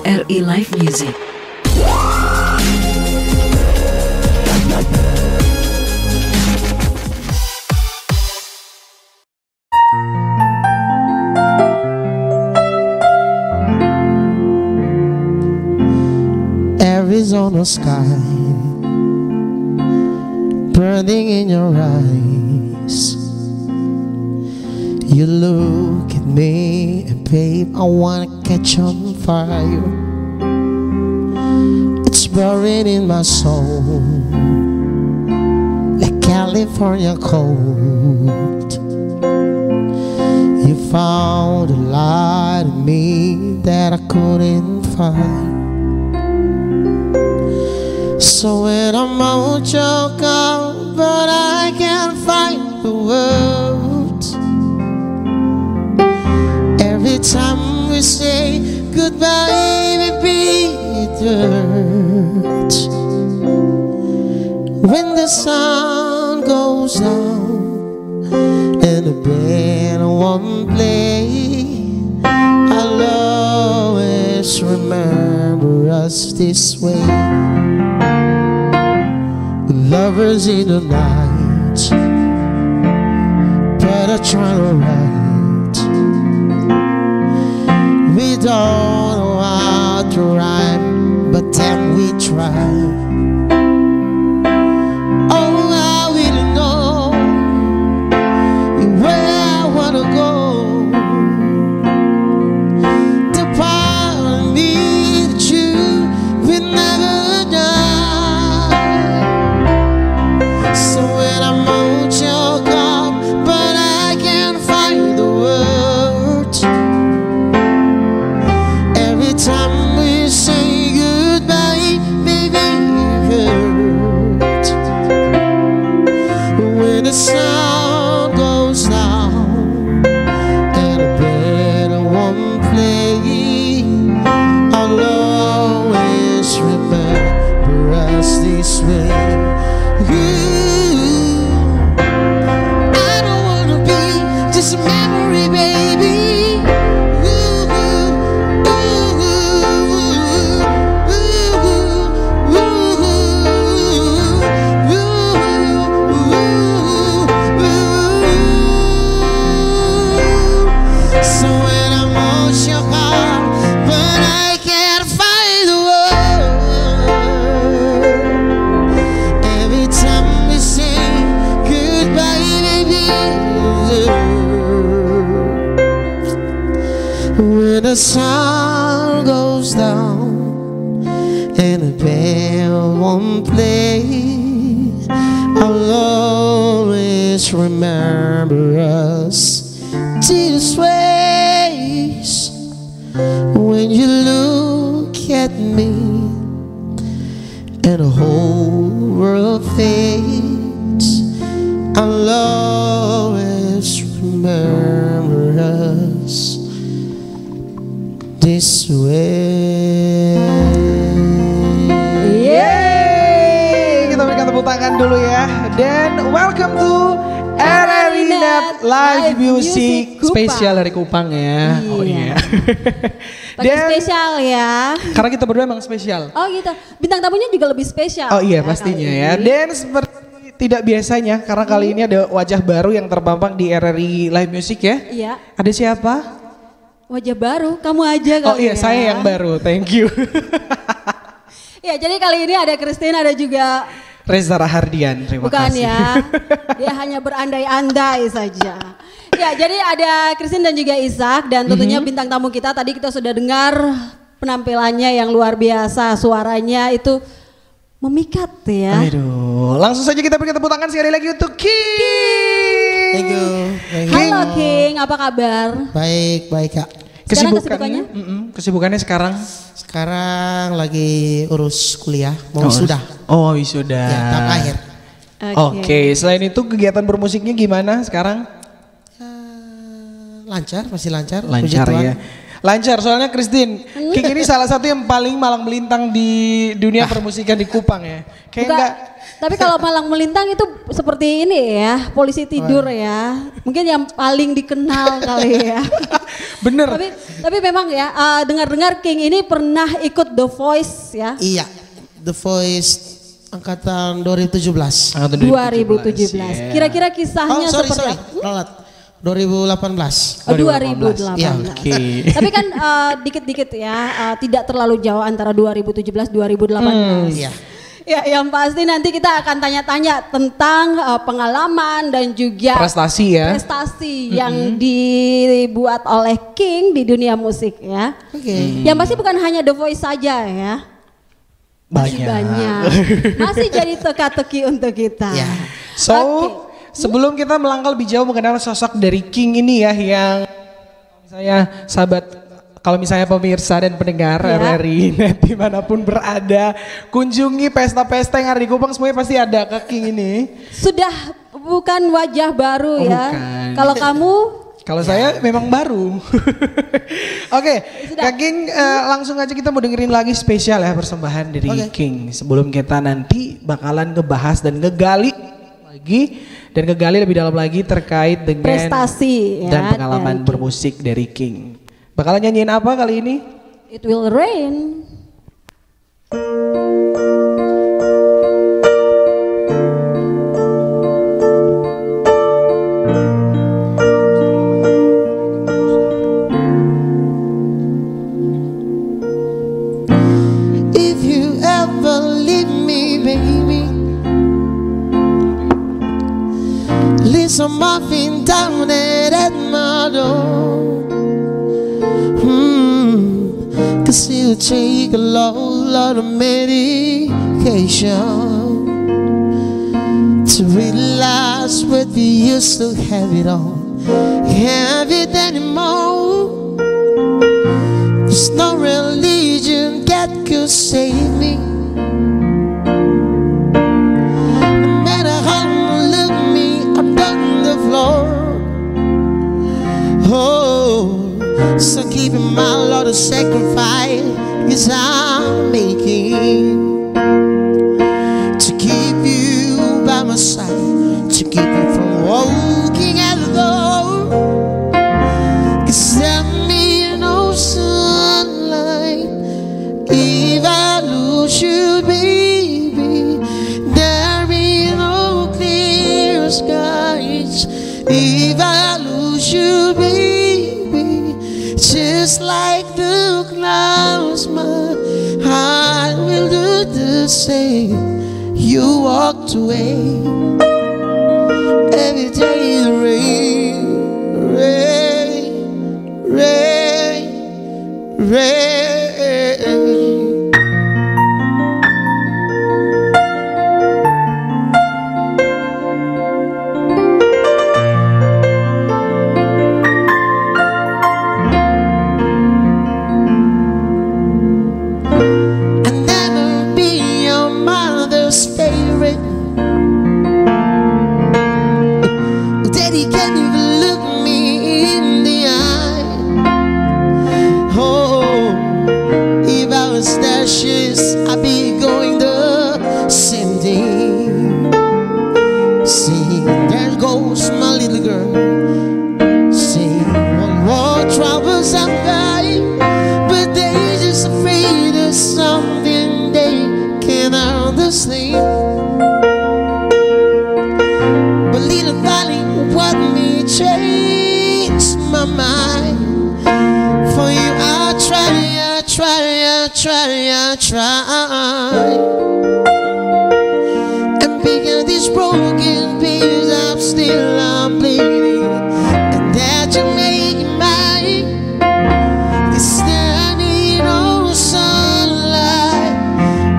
RRI Live Music. Arizona sky burning in your eyes. You look at me and babe, I wanna catch on fire. It's burning in my soul like California cold. You found a light in me that I couldn't find. So when I'm out your car, but I can't find the words. Every time we say goodbye, baby, it hurts. When the sun goes down and the band won't play, I'll always remember us this way. Lovers in the night, but I try to write. We don't know how to rhyme, but then we try. Oh, I really know where I wanna go. The part of me that you will never die. So when I'm out your car, but I can't find the words. Every time we say goodbye, baby, it hurts. When the sun goes down and the band won't play, I'll always remember us this way. I don't wanna be just a memory, baby. So when I'm on your car, but I can't find the word. Every time we say goodbye, baby, when the sun goes down and the band won't play, I'll always remember us this ways. When you look at me and the whole world fades, I'll always remember us this way. Yeay, kita berikan tepuk tangan dulu ya. Dan welcome to RRI Net Live Music spesial dari Kupang ya. Iya. Oh iya. Pakai spesial ya. Karena kita berdua emang spesial. Oh gitu. Bintang tamunya juga lebih spesial. Oh iya ya, pastinya kali ya. ini. Dan seperti tidak biasanya karena kali ini ada wajah baru yang terpampang di RRI Live Music ya. Iya. Ada siapa? Wajah baru, kamu aja kali Oh iya, ya. saya yang baru. Thank you. Ya, jadi kali ini ada Christine, ada juga Reza Rahardian. Terima bukan kasih. ya. Dia hanya berandai-andai saja. Ya, jadi ada Christine dan juga Ishak dan tentunya bintang tamu kita tadi kita sudah dengar penampilannya yang luar biasa, suaranya itu memikat ya. Aduh, langsung saja kita berikan tepuk tangan sekali lagi untuk King. Thank you. Halo King, apa kabar? Baik, baik Kak. Sekarang Kesibukannya? Kesibukannya sekarang? Sekarang lagi urus kuliah, mau wisuda. Oh wisuda. Ya, tahap akhir. Oke, selain itu kegiatan bermusiknya gimana sekarang? Lancar, masih lancar. puji Lancar Tuhan. ya. Lancar soalnya Christine, King ini salah satu yang paling malang melintang di dunia permusikan di Kupang ya. Kayak enggak. Tapi kalau malang melintang itu seperti ini ya, polisi tidur ya. Mungkin yang paling dikenal kali ya. Bener. Tapi memang ya dengar-dengar King ini pernah ikut The Voice ya. Iya, The Voice angkatan 2017. 2017. Yeah. Kira-kira kisahnya sorry, seperti ralat. 2018. 2018. Iya. Oke. Tapi kan dikit-dikit ya, tidak terlalu jauh antara 2017 2018. Iya. Ya, yang pasti nanti kita akan tanya-tanya tentang pengalaman dan juga Prestasi ya. prestasi yang dibuat oleh King di dunia musik ya. Oke. Yang pasti bukan hanya The Voice saja ya. Masih banyak. Masih jadi teka-teki untuk kita. Ya. So, Oke. sebelum kita melangkah lebih jauh mengenal sosok dari King ini ya, yang kalau misalnya pemirsa dan pendengar Ya. RRI Net dimanapun berada, kunjungi pesta-pesta yang ada di Kupang, semuanya pasti ada ke King ini. Sudah bukan wajah baru ya. Bukan. Kalau kamu Kalau saya memang baru. Oke, Sudah. Kak King, langsung aja kita mau dengerin lagi spesial ya persembahan dari King. Sebelum kita nanti bakalan ngebahas dan ngegali lagi dan ngegali lebih dalam lagi terkait dengan prestasi dan ya, pengalaman dari bermusik dari King. Bakalan nyanyiin apa kali ini? It Will Rain. If you ever leave me, baby, leave some muffin down at my door. 'Cause it'll take a lot of medication to realize what we used to have it on. Have it anymore. There's no religion that could save me. No matter how you look at me, I'm on the floor. Oh, so keeping my lot of sacrifice is I'm making to keep you by my side, to keep you from walking out the door. 'Cause there be no sunlight if I lose you, baby. There be no clear skies if I lose you, baby. Just like the clouds, my heart will do the same. You walked away. Every day the rain, rain, rain, rain. I'll never be your mother's favorite. Daddy can't even look me in the eye. Oh, if I was ashes, I'd be going the same thing. See, there goes my little girl. See, one more troubles I'm dying, but they just afraid of something they can't understand. But little darling, what me change my mind? For you I try. And because these broken pieces I'm bleeding, and that you make it mine. 'Cause there ain't no sunlight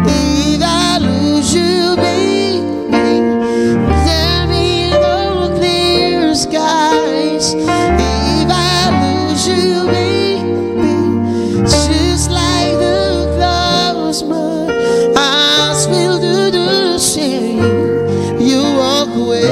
if I lose you, baby. There ain't no clear skies if I lose you, baby. Just like the clouds, my eyes will do the same. You walk away.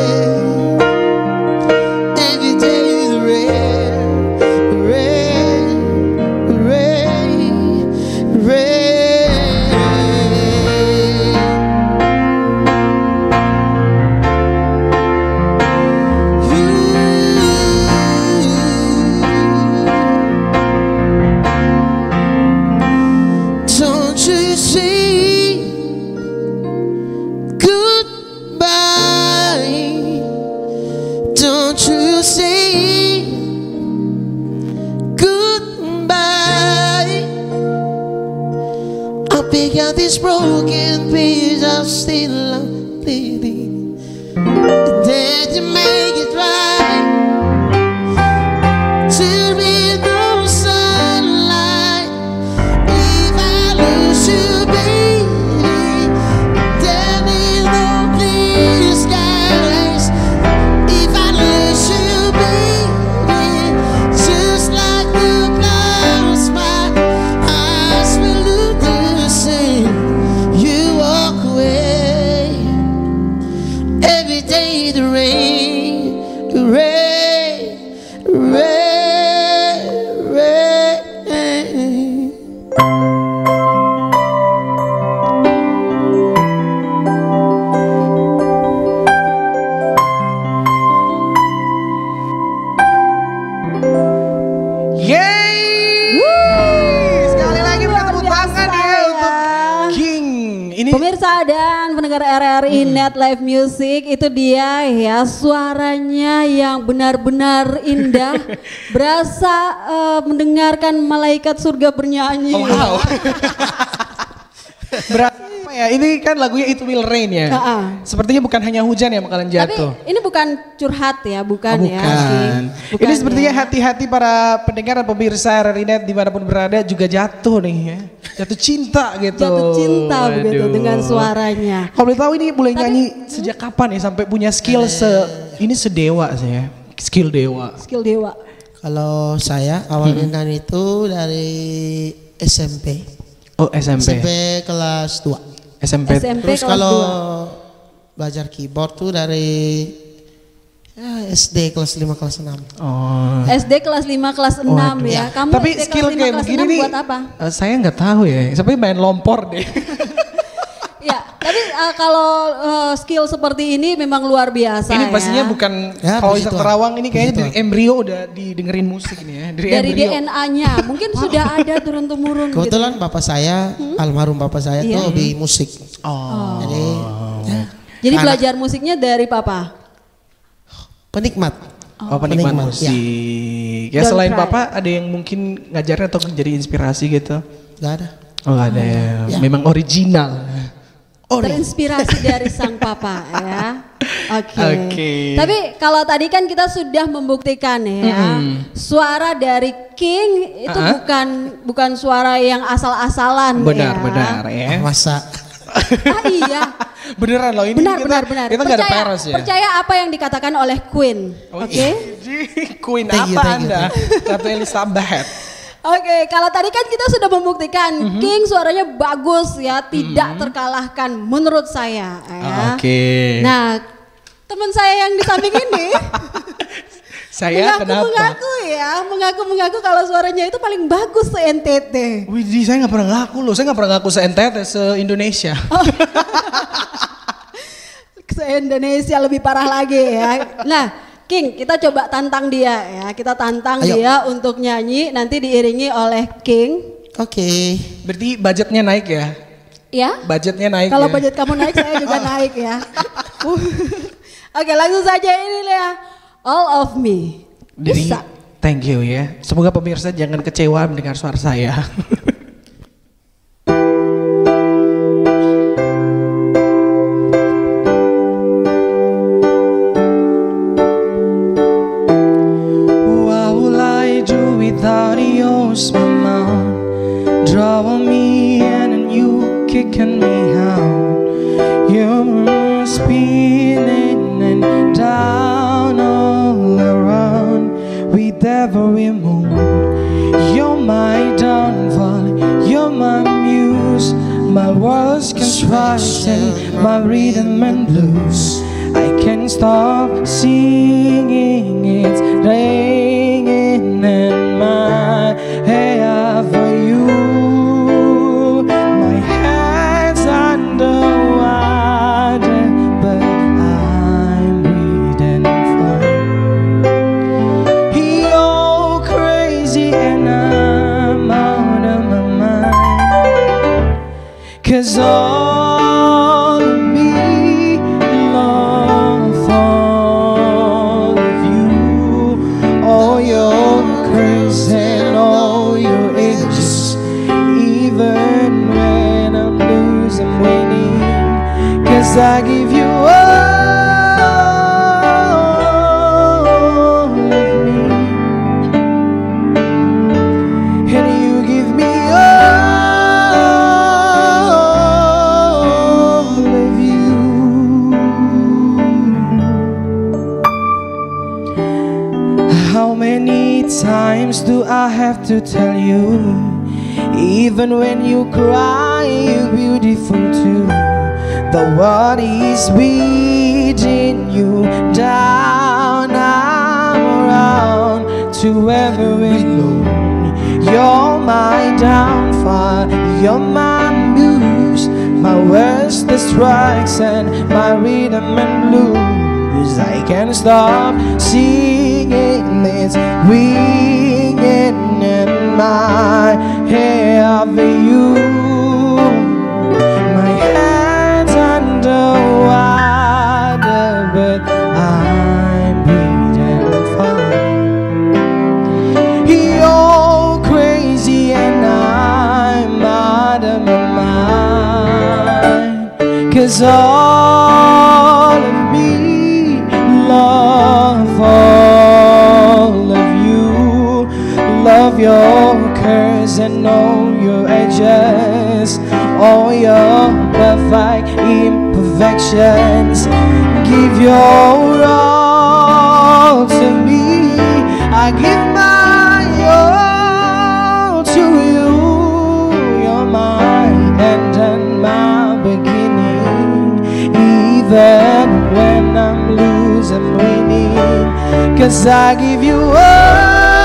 got this broken piece of still I'm bleeding. Did you make it right? To be no sunlight. If I lose you, baby, there be no clear skies. If I lose you, baby, just like the clouds, my eyes will look the same. You walk away. Every day the rain, the rain, rain, rain. Yeay! Sekali lagi Luar tepuk biasa tangan ya ya. untuk King. Ini Pemirsa dan pendengar RRI Net Live Music, itu dia ya suaranya yang benar-benar indah, berasa mendengarkan malaikat surga bernyanyi. oh, wow. Berapa ya? Ini kan lagunya It Will Rain ya. Sepertinya bukan hanya hujan yang bakalan jatuh. Tapi ini bukan curhat ya, bukan, Oh, ya. bukan. Bukan Ini sepertinya ya. hati-hati para pendengar dan pemirsa RRI Net dimanapun berada juga jatuh nih ya. Jatuh cinta gitu. Jatuh cinta begitu Waduh. dengan suaranya. Kalau boleh tahu ini mulai nyanyi sejak kapan ya sampai punya skill ini sedewa sih ya. Skill dewa. Skill dewa. Kalau saya awalnya nyanyi itu dari SMP. Oh SMP. SMP kelas 2. SMP. SMP Terus kelas kalau 2. belajar keyboard tuh dari SD kelas 5 kelas 6. Oh. SD kelas 5 kelas 6 Waduh. ya. Kamu Tapi SD skill kelas 5 kayak kelas begini 6 nih buat apa? Saya nggak tahu ya. Sampai main lompor deh. Ya, tapi kalau skill seperti ini memang luar biasa Ini ya. pastinya bukan Ya, kalau puji Isak Tuhan. Terawang ini kayaknya Puji dari embrio udah didengerin musik ini ya. Dari dari embrio. DNA-nya. Mungkin sudah ada turun-temurun gitu. Kebetulan bapak saya, almarhum bapak saya Iya. tuh hobi musik. Oh. Jadi ya, Jadi anak belajar musiknya dari papa. penikmat. Oh, penikmat Penikmat, musik. Ya Don't selain cry. Bapak ada yang mungkin ngajarin atau jadi inspirasi gitu? Gak ada. Oh nggak ada ya. Ya. Memang original. Terinspirasi dari sang papa ya. Oke. Oke. Tapi kalau tadi kan kita sudah membuktikan ya, suara dari King itu bukan suara yang asal-asalan Benar, ya. benar ya. Masa Ah, iya. Beneran loh ini Benar, kita, benar. kita nggak ada peres ya. Percaya apa yang dikatakan oleh Queen. Oh, Oke. iya. Queen Thank you, apa thank you, Anda? Ratu Elizabeth. Oke, kalau tadi kan kita sudah membuktikan King suaranya bagus ya, tidak terkalahkan menurut saya ya. Oke. Nah, teman saya yang di samping ini Saya kenapa? mengaku kalau suaranya itu paling bagus se NTT. Widih, saya nggak pernah ngaku loh. Saya nggak pernah ngaku se-NTT se-Indonesia. Se Indonesia lebih parah lagi ya. Nah, King, kita coba tantang dia ya. Kita tantang Ayo. dia untuk nyanyi, nanti diiringi oleh King. oke. Berarti budgetnya naik ya? Ya. Budgetnya naik Kalau ya? budget kamu naik, saya juga naik ya. Oke, langsung saja ini Lea. All of Me. Jadi, Bisa. thank you ya. Semoga pemirsa jangan kecewa mendengar suara saya. What will I do without your smile? Draw me in and you kicking me out. You're spinning and down all around with every moon. You're my downfall, you're my muse, my world's construction, my rhythm and blues. I can't stop singing, it's ringing in my hair for you. My head's underwater, but I'm breathing fine. You're crazy and I'm out of my mind. 'Cause all of me love all of you. All your curves and all your edges. Even when I'm 'cause I give you all of me, and you give me all of you. How many times do I have to tell you, even when you cry, you're beautiful too. The world is beating you down, I'm around to every moon. You're my downfall, you're my muse, my worst distraction, my rhythm and blues. I can't stop singing, it's ringing in my head for you. My head's underwater, but I'm breathing fine. You're crazy and I'm out of my mind, 'cause all of me love all of you. Love your curves and all your edges, all your perfect imperfections. Give your all to me, I give my all to you. You're my end and my beginning, even when I'm losing, winning, 'cause I give you all.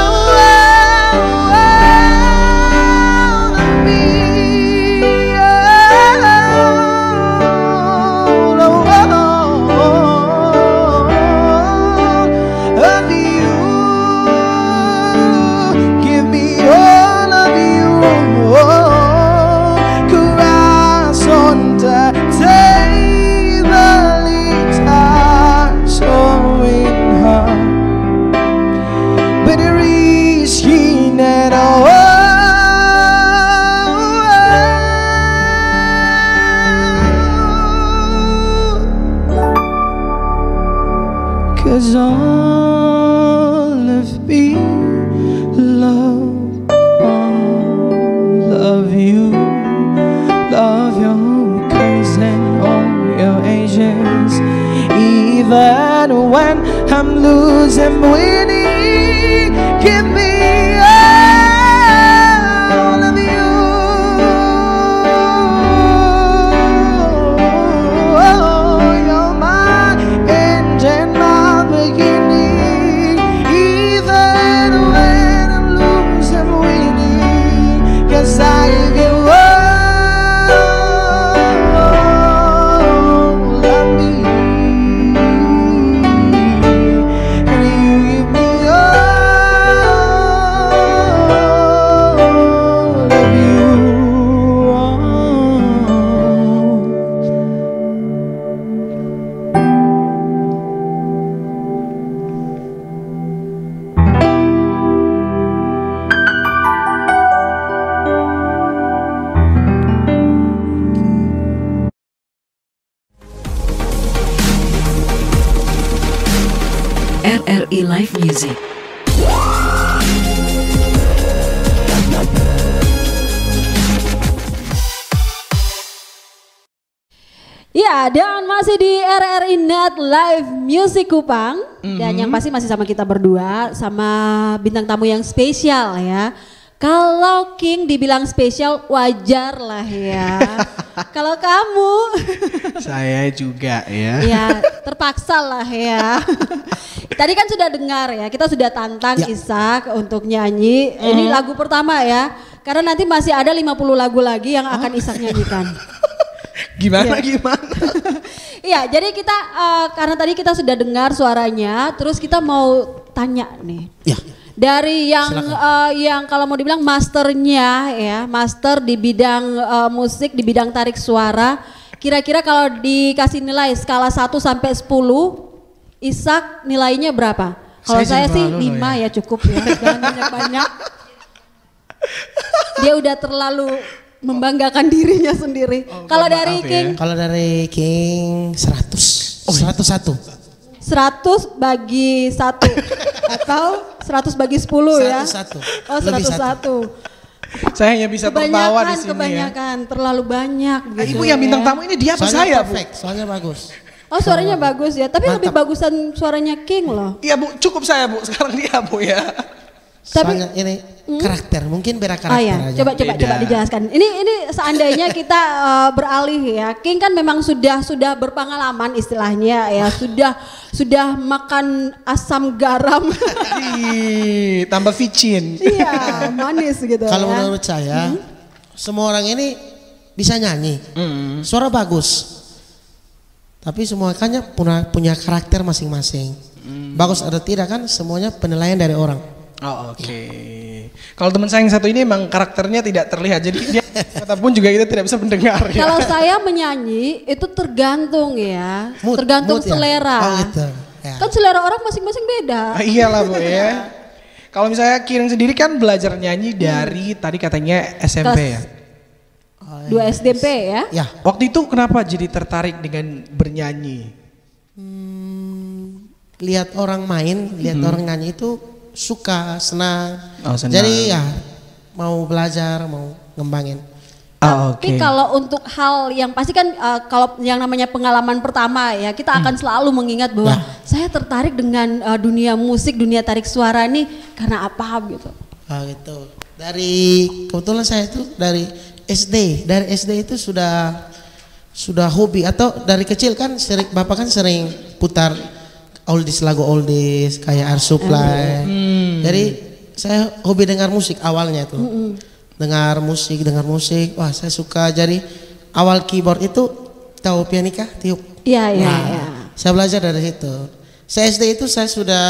Cause all of me love all of you. Love your curves and all your ages, even when I'm losing, winning. Give me all of you. You're my end and my beginning, even when I'm losing, winning. 'Cause I give you all of me, and you give me all of you. RRI Live Music. Ya, dan masih di RRI Net Live Music Kupang. Dan yang pasti masih sama kita berdua, sama bintang tamu yang spesial ya. Kalau King dibilang spesial, wajar lah ya. Kalau kamu, Saya juga ya. ya terpaksa lah ya. Tadi kan sudah dengar ya, kita sudah tantang Ya. Ishak untuk nyanyi. Ini lagu pertama ya, karena nanti masih ada 50 lagu lagi yang akan Ishak nyanyikan. Gimana Iya. gimana? Iya, jadi kita karena tadi kita sudah dengar suaranya, terus kita mau tanya nih. Ya. Dari yang kalau mau dibilang masternya ya, master di bidang musik, di bidang tarik suara. Kira-kira kalau dikasih nilai skala 1 sampai 10, Ishak nilainya berapa? Kalau saya sih 5 ya cukup ya, jangan banyak-banyak. Dia udah terlalu membanggakan dirinya sendiri. Kalau dari maaf ya. King Kalau dari King 100. 101. 100 bagi 1 atau 100 bagi 10 ya. 101. Oh, Lebih 101. Saya hanya bisa tertawa di sini ya. Kebanyakan, terlalu banyak gitu. Ibu yang bintang ya. tamu ini dia apa Soalnya saya, Bu? perfect, soalnya bagus. Oh, suaranya bagus ya, tapi lebih Mantap. bagusan suaranya King loh. Iya, Bu, cukup saya, Bu. Sekarang dia, Bu ya. Tapi- Soalnya ini karakter, mungkin beda Oh karakter ya, aja. coba Beda. dijelaskan. Ini seandainya kita beralih ya, King kan memang sudah berpengalaman istilahnya ya, sudah makan asam garam, Ih, tambah vicin. iya manis gitu. Kalau ya. menurut saya, semua orang ini bisa nyanyi, suara bagus. Tapi semua kan punya karakter masing-masing. Bagus atau tidak kan semuanya penilaian dari orang. Oh, oke. Kalau teman saya yang satu ini emang karakternya tidak terlihat, jadi dia ataupun juga kita tidak bisa mendengar ya. Kalau saya menyanyi itu tergantung ya, tergantung mood ya? selera. Oh gitu. Ya. Kan selera orang masing-masing beda. Ah, iyalah, Bu ya. Kalau misalnya Kiring sendiri kan belajar nyanyi dari tadi katanya SMP ya. 2 SDP ya. Ya, Waktu itu kenapa jadi tertarik dengan bernyanyi? lihat orang main, lihat orang nyanyi itu suka, senang. Oh, senang. Jadi ya mau belajar, mau ngembangin. Ah, Tapi kalau untuk hal yang pasti kan kalau yang namanya pengalaman pertama ya kita akan selalu mengingat bahwa saya tertarik dengan dunia musik, dunia tarik suara nih karena apa gitu. Ah gitu. Kebetulan saya itu dari SD. Dari SD itu sudah hobi atau dari kecil kan Bapak kan sering putar lagu oldies kayak Air Supply. Jadi saya hobi dengar musik awalnya tuh. Dengar musik. Wah, saya suka. Jadi awal keyboard itu tahu pianika, tiup. Iya, iya, Nah, iya. saya belajar dari situ. Saya SD itu saya sudah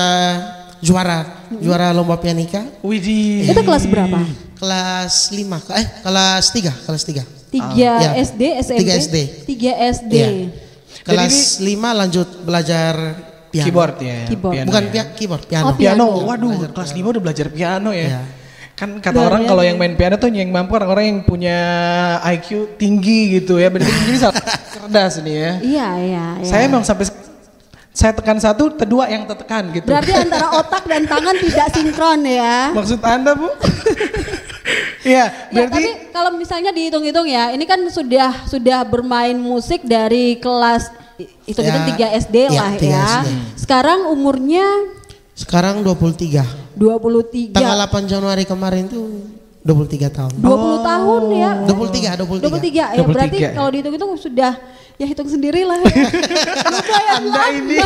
juara lomba pianika Widih. Itu kelas berapa? kelas 5, kelas 3. 3 Ya. SD, SMP? 3 SD. 3 SD. Iya. Kelas 5 lanjut belajar piano. Keyboard ya. Keyboard. piano Bukan ya. keyboard, piano. Oh, piano. Piano, waduh, kelas 5 udah belajar piano ya. Iya. Kan kata Luar orang biasa kalau ya. yang main piano tuh yang mampu orang-orang yang punya IQ tinggi gitu ya. Berarti jadi cerdas nih ya. Iya, iya, iya. Saya emang sampai saya tekan satu, kedua yang tertekan gitu. Berarti antara otak dan tangan tidak sinkron ya. Maksud Anda, Bu? Iya, Ya, berarti tapi kalau misalnya dihitung-hitung ya, ini kan sudah bermain musik dari kelas hitung-hitung Ya, 3 SD ya, lah 3 ya. SD. Sekarang umurnya Sekarang 23. 23. Tanggal 8 Januari kemarin tuh 23 tahun. 20 tahun ya. 23. 23 ya, berarti 23. kalau dihitung-hitung sudah ya hitung sendiri lah ya. Lumayan Anda lama. ini.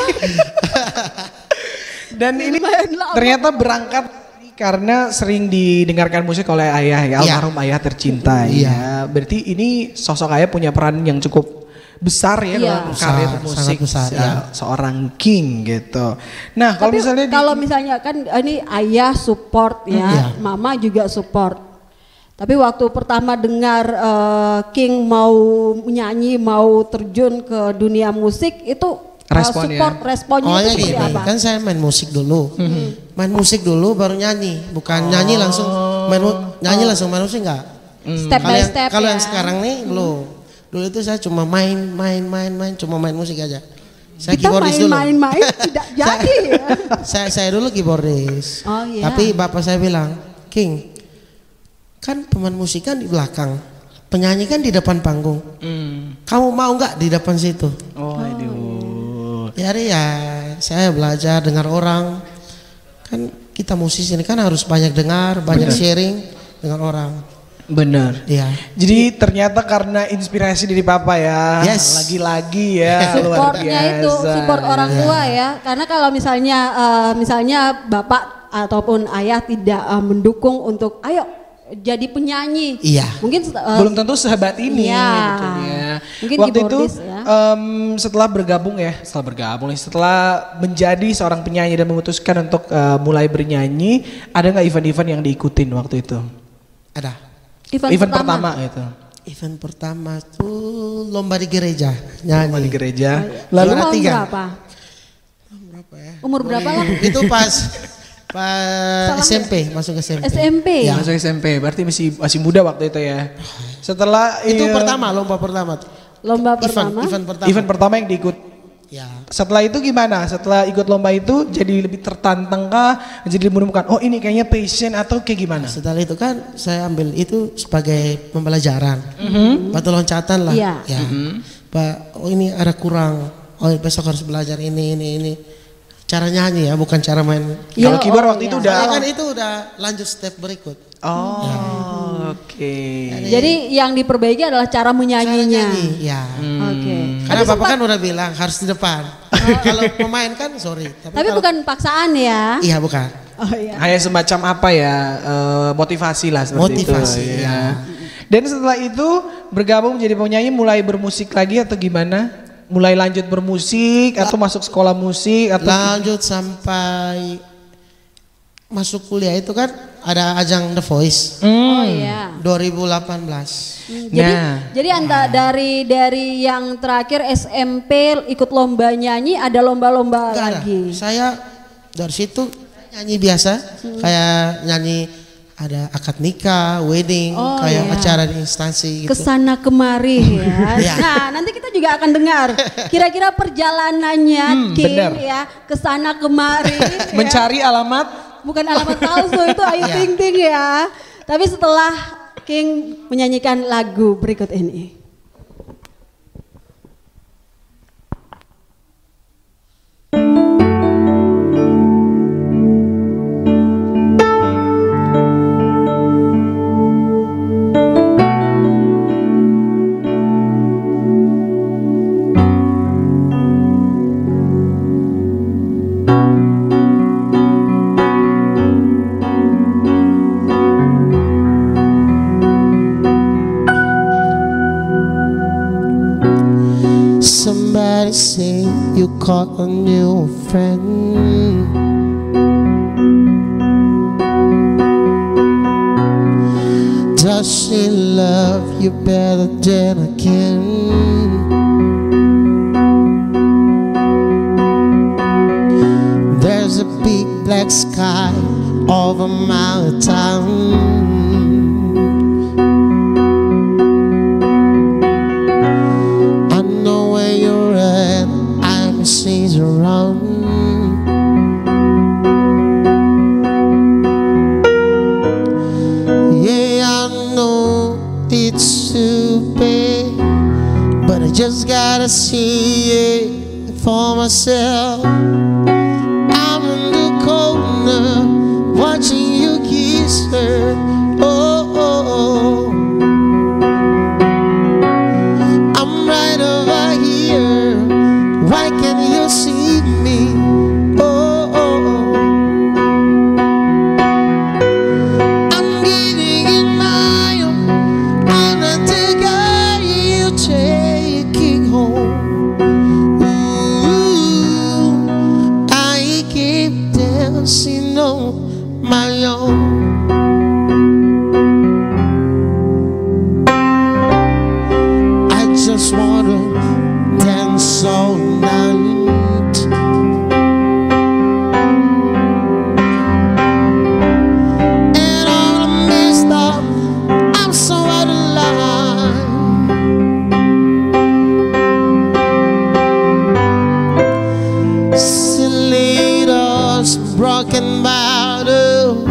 Dan ini Lumayan lama. ternyata berangkat karena sering didengarkan musik oleh ayah ya, Iya. almarhum ayah tercinta ya. Berarti ini sosok ayah punya peran yang cukup besar ya Iya. dalam karir Besar, musik sangat besar, ya. seorang king gitu. Nah, kalau Tapi misalnya kalau misalnya kan ini ayah support ya, Iya. mama juga support. Tapi waktu pertama dengar King mau menyanyi, mau terjun ke dunia musik itu Respon support ya? responnya Oh itu ya seperti gini, apa? kan saya main musik dulu. Main musik dulu baru nyanyi, bukan nyanyi langsung nyanyi langsung main musik enggak. Step by step Kalau ya. yang sekarang nih belum. Dulu itu saya cuma main, cuma main musik aja. Saya Kita keyboardis dulu. main-main tidak jadi ya. Saya dulu keyboardis. Oh, iya. Tapi bapak saya bilang, King, kan pemain musik kan di belakang, penyanyi kan di depan panggung. Kamu mau nggak di depan situ? oh, aduh. Jadi ya saya belajar dengar orang. Kan kita musisi ini kan harus banyak dengar, banyak sharing dengan orang. Bener. Iya. Jadi ternyata karena inspirasi dari papa ya, Yes. lagi-lagi ya luar Supportnya biasa. itu support orang tua ya. Karena kalau misalnya bapak ataupun ayah tidak mendukung untuk ayo jadi penyanyi. Iya. Mungkin Belum tentu sehebat ini Iya. betulnya. Mungkin Waktu itu keyboardis ya. setelah setelah menjadi seorang penyanyi dan memutuskan untuk mulai bernyanyi, ada nggak event-event yang diikutin waktu itu? Ada. Event pertama gitu. Event pertama tuh lomba di gereja nyanyi. Lomba di gereja. Lalu Juara tahun 3. berapa? Berapa ya? Umur berapa lah? Itu pas Pas SMP, masuk SMP. SMP. Ya. Masuk SMP, berarti masih muda waktu itu ya. Setelah Itu pertama, lomba pertama. Lomba pertama. Event pertama yang diikut. Ya. Setelah itu gimana? Setelah ikut lomba itu jadi lebih tertantang kah? Jadi menemukan, oh ini kayaknya passion atau kayak gimana? Setelah itu kan saya ambil itu sebagai pembelajaran. Batu loncatan lah. Iya. Ya. Pak, oh ini ada kurang. Oh besok harus belajar ini. Cara nyanyi ya, bukan cara main. Kalau keyboard waktu itu udah. Kan itu udah lanjut step berikut. Oh, oke. Jadi yang diperbaiki adalah cara menyanyinya. Ya. Oke. Karena Bapak kan udah bilang harus di depan. Kalau pemain kan sorry. Tapi bukan paksaan ya. Iya bukan. Oh iya. Kayak semacam apa ya, motivasi lah seperti Motivasi, itu. ya. Dan setelah itu bergabung menjadi penyanyi, mulai bermusik lagi atau gimana? Mulai lanjut bermusik atau masuk sekolah musik atau lanjut sampai masuk kuliah itu kan ada ajang The Voice. Oh iya. 2018. Jadi dari yang terakhir SMP ikut lomba nyanyi, ada lomba-lomba lagi. Saya dari situ nyanyi biasa, kayak nyanyi ada akad nikah, wedding, kayak acara di instansi gitu. Kesana kemari ya. Ya. Nah nanti kita juga akan dengar kira-kira perjalanannya King bener. ya kesana kemari. mencari alamat? Bukan alamat palsu itu Ayu Ting Ting ya. Tapi setelah King menyanyikan lagu berikut ini. Somebody say you caught a new friend. Does she love you better than I can? There's a big black sky over my town. She's around. Yeah, I know it's too bad, but I just gotta see it for myself. I'm in the corner watching you kiss her. Oh. I'm right over here. Why can't you see me? I'm getting in my own. I'm not the guy you taking home. Ooh, I keep dancing on my own. I just wanna dance all night. And all I messed up, I'm so out of line. Stilettos, broken bottle,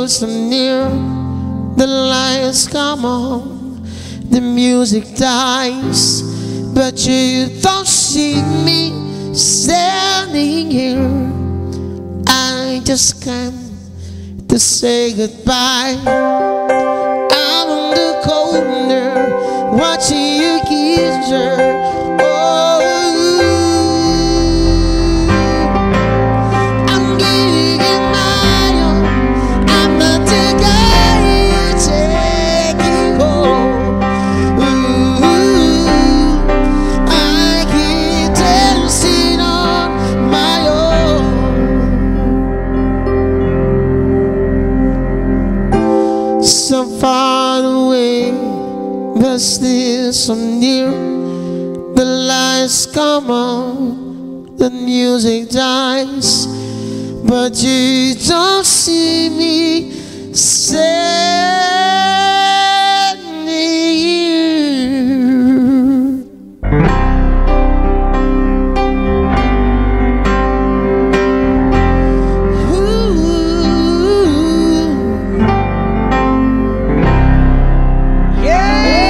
goes near, the lights come on, the music dies, but you don't see me standing here. I just came to say goodbye. I'm in the corner watching you kiss her. Oh, I'm giving it my all. I'm not the guy you take you home. Ooh, I keep dancing on my own. So far away, but still so near. The lights come on, the music dies, but you don't see me standing here.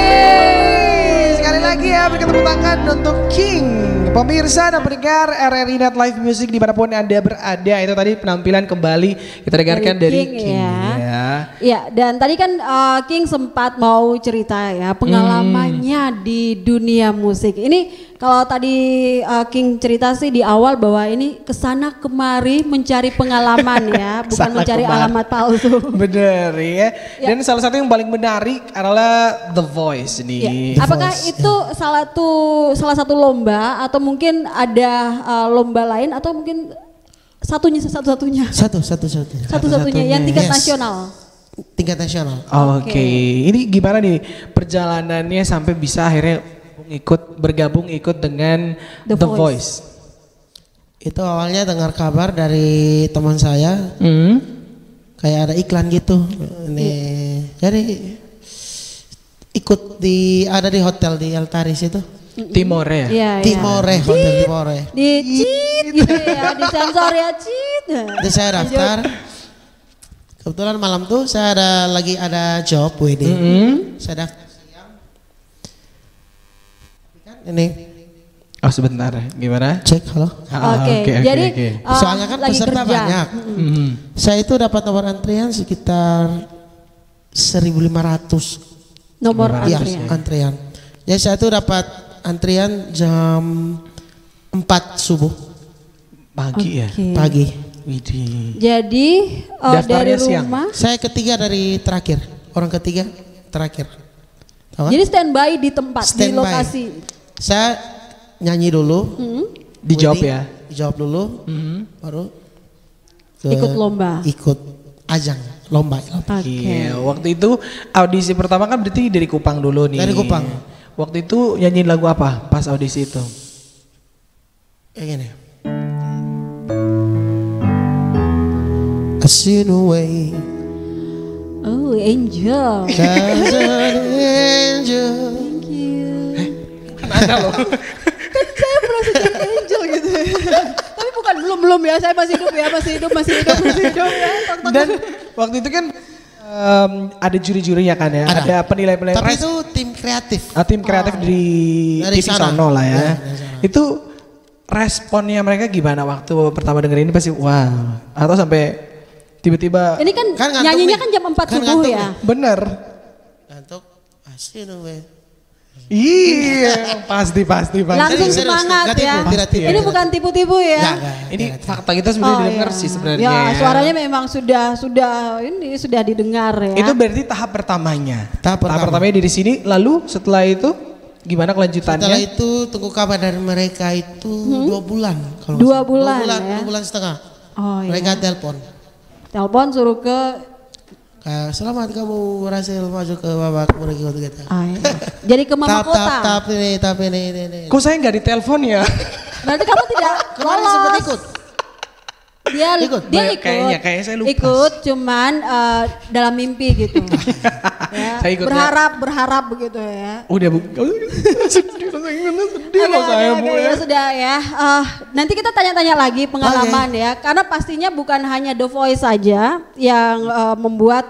Yeay! Sekali lagi ya, berikan tepuk tangan untuk King. Pemirsa dan pendengar RRI Net Live Music dimanapun Anda berada. Itu tadi penampilan kembali kita dengarkan dari King ya. Iya, dan tadi kan King sempat mau cerita ya pengalamannya di dunia musik. Ini kalau tadi King cerita sih di awal bahwa ini kesana kemari mencari pengalaman ya, bukan Kesana mencari kemari. alamat palsu. Bener ya. Dan salah satu yang paling menarik adalah The Voice nih. Ya. Apakah itu salah satu lomba atau mungkin ada lomba lain atau mungkin satu-satunya Satu-satunya yang tingkat Yes. nasional? Tingkat nasional. Oke. Ini gimana nih perjalanannya sampai bisa akhirnya bergabung ikut dengan The The Voice. Voice. Itu awalnya dengar kabar dari teman saya, kayak ada iklan gitu. Nih, jadi ikut ada di hotel di Altaris itu. Timore ya. Iya, iya. Timore, hotel Timore. Di cheat gitu ya, di sensor ya cheat. Jadi saya daftar. Kebetulan malam tuh saya ada job wedding. Saya daftar siang. Ini Oh sebentar, gimana? cek halo. Oke, jadi Soalnya kan lagi peserta kerja. banyak. Saya itu dapat nomor antrian sekitar 1.500. Nomor Iya, antrian. antrian. Jadi saya tuh dapat antrian jam 4 subuh Pagi ya. Oke. pagi. Widih. Jadi dari Daftarnya siang. rumah. Saya ketiga dari terakhir, orang ketiga terakhir. Tahu kan? Jadi standby di tempat, di Standby. lokasi. Saya nyanyi dulu, Dijawab wedding, ya. dijawab dulu, baru Ikut lomba. ikut ajang lomba. Oke. Iya, waktu itu audisi pertama kan berarti dari Kupang dulu nih. Dari Kupang. Waktu itu nyanyiin lagu apa pas audisi itu? Kayak gini. Casino away, Oh, Angel. there's an angel. Thank you. Ada loh. Kan saya merasa jadi angel gitu. Tapi bukan belum ya, saya masih hidup ya, masih hidup ya. Tok-tok. Dan waktu itu kan ada juri-jurinya kan ya, ada penilai-penilai. Tapi itu tim kreatif. Tim kreatif Dari TV sana. sono lah ya. Ya, dari sana. Itu responnya mereka gimana waktu pertama denger ini pasti wow. Atau sampai tiba-tiba Ini kan, Kan ngantuk nyanyinya nih. kan jam 4 Kan subuh ngantuk ya. bener. Untuk casino away. Iya, pasti. Langsung Serius, semangat nggak ya. tipu, tidak tipu. Ini bukan tipu-tipu ya. Enggak. Ini fakta kita sebenarnya didengar iya. sih sebenarnya. Ya, suaranya memang sudah didengar ya. Itu berarti tahap pertamanya. Tahap pertama. pertamanya dari sini, lalu setelah itu gimana kelanjutannya? Setelah itu tunggu kabar dari mereka itu 2 bulan. Kalau Dua nggak salah. bulan, 2 bulan, ya. 2 bulan setengah. Oh iya. Mereka telepon. Telepon suruh ke Selamat kamu berhasil masuk ke babak berikut kita. iya. Jadi ke Mama Kota. Tahap ini. Kok saya nggak ditelepon ya? Berarti kamu tidak Kemarin sempat lolos. ikut. Dia Kayaknya saya lupa. Ikut cuman dalam mimpi gitu. Ya, Saya ikut, berharap begitu ya. Udah Bu. Sedih loh saya Bu. Ya sudah ya. Nanti kita tanya-tanya lagi pengalaman ya. Karena pastinya bukan hanya The Voice saja yang membuat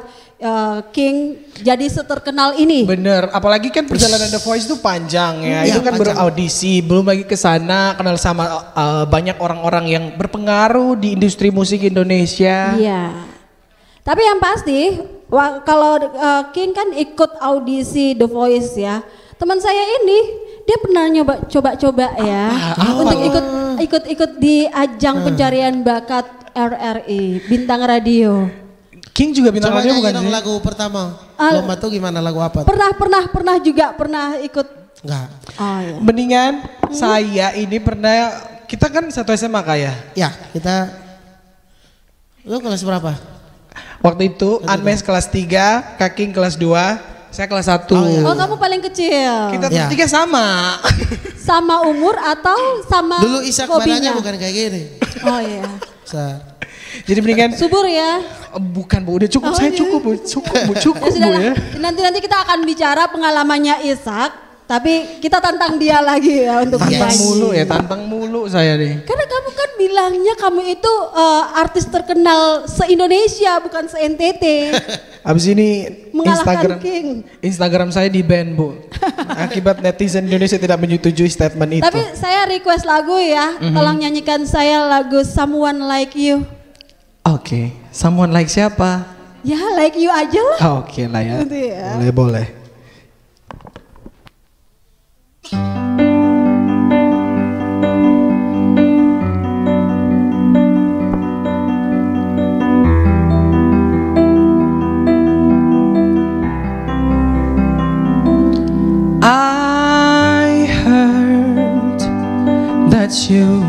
King jadi seterkenal ini. Bener, apalagi kan perjalanan The Voice itu panjang ya. Itu kan beraudisi, belum lagi ke sana kenal sama banyak orang-orang yang berpengaruh di industri musik Indonesia. Iya. Tapi yang pasti kalau King kan ikut audisi The Voice ya. Teman saya ini dia pernah coba-coba ya untuk ikut di ajang pencarian bakat RRI Bintang Radio. King juga bintang radio bukan sih? Lagu pertama. Lomba tuh gimana, lagu apa? Pernah ikut. Enggak. Oh iya. Mendingan saya ini pernah, kita kan satu SMA Kak ya? Ya, kita. Lu kelas berapa? Waktu itu Anmes kelas 3, Kak King kelas 2, saya kelas 1. Oh kamu paling kecil. Kita bertiga sama. Sama umur atau sama Dulu Isak hobinya? bukan kayak gini. Oh iya. Jadi mendingan subur ya? Bukan Bu, udah cukup, saya cukup Bu, cukup Bu ya. Nanti kita akan bicara pengalamannya Isak, tapi kita tantang dia lagi ya untuk bernyanyi. Tantang mulu saya nih. Karena kamu kan bilangnya kamu itu artis terkenal se-Indonesia bukan se-NTT. Abis ini Instagram saya di ban Bu. Akibat netizen Indonesia tidak menyetujui statement itu. Tapi saya request lagu ya, tolong nyanyikan saya lagu Someone Like You. Oke, Someone Like siapa? Ya Like You aja lah. Oke lah ya. Gitu ya. Boleh. I heard that you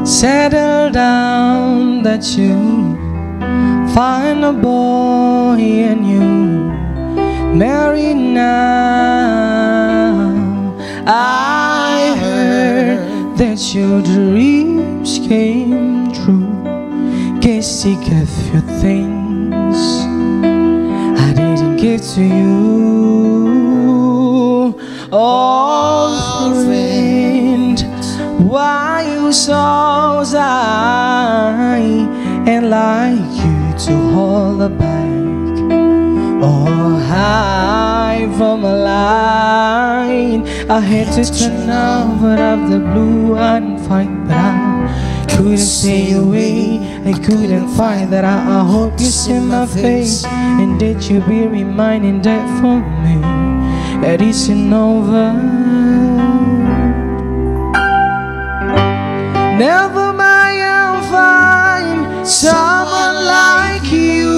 settle down, that you find a boy and you marry now. I heard that your dreams came true. Guess he gave you things I didn't give to you. Oh friend, why you so shy and like you to hold the back or hide from a line? I had to turn out of the blue and fight, but I couldn't stay away. I couldn't find that. I hope you see my face and that you be reminding that for me that it's over. Never mind, I'll find someone like you.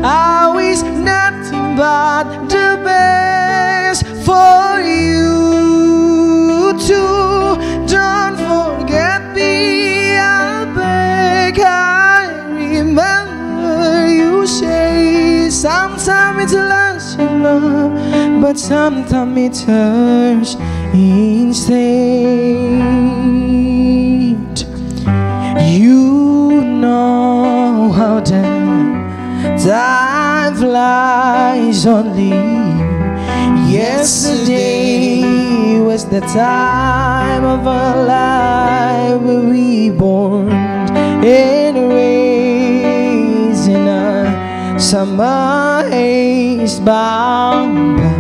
I wish nothing but the best for you too. Don't forget me, I beg. I remember you say sometimes it's lost in love, but sometimes it turns instinct. You know how time flies only. Yesterday was the time of our life, we reborn and raised in a summer haze, bound by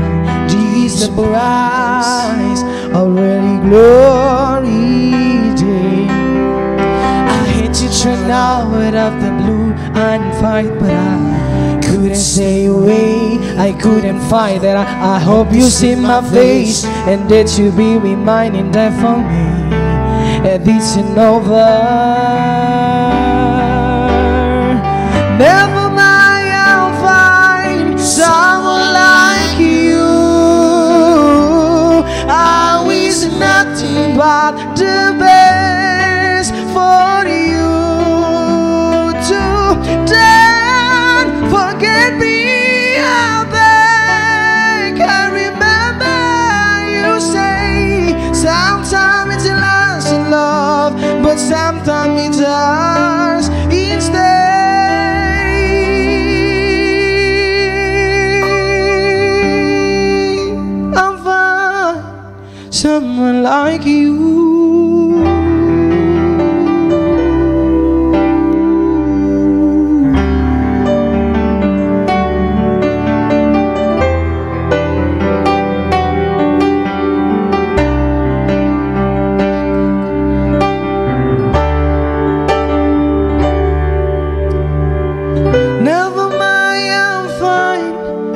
Jesus Christ, already glory day. I hate to turn out of the blue and fight, but I couldn't stay away. I couldn't fight that. I hope you see my face and that you be reminding that for me that it's over. Never mind, I'll find someone like you. I wish nothing but the best for you too. Don't forget me, I beg. I remember you say sometimes it's lost in love, but sometimes sometimes it hurts instead. I'll find someone like you.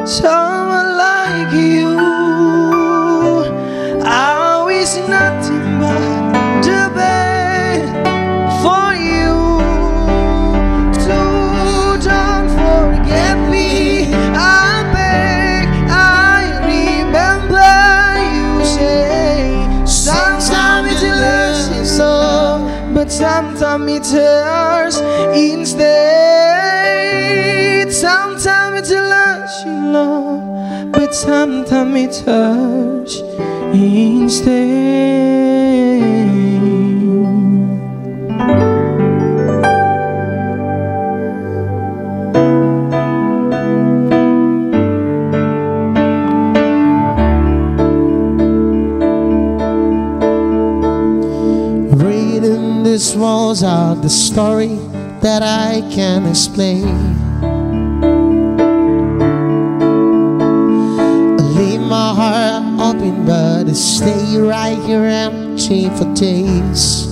Someone like you, I wish nothing but the best for you. So don't forget me, I beg. I remember you say sometimes it lasts so, but sometimes it hurts instead. Sometimes it lasts you love, but sometimes it hurts instead. Reading these walls are the story that I can't explain. My heart open, but it stay right here empty for days.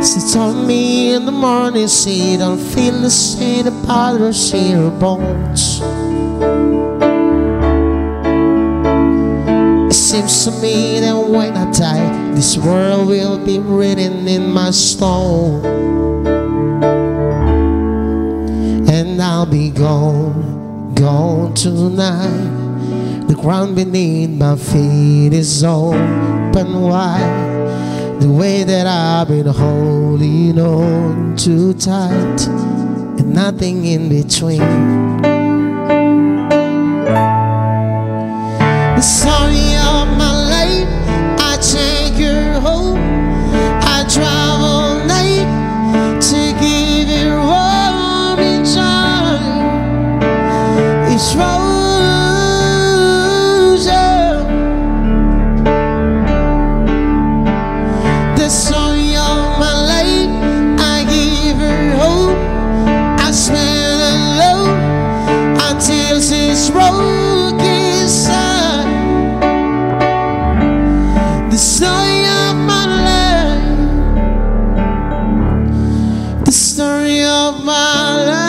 She told me in the morning, say don't feel the same about her, see her bones. It seems to me that when I die, this world will be written in my stone, and I'll be gone tonight. The ground beneath my feet is open wide. The way that I've been holding on too tight, and nothing in between. The story of my life, I take her home. I drive all night to give her warm and joy. It's rose up. The story of my life, I give her hope. I spend alone until she's broken inside. The story of my life, the story of my life.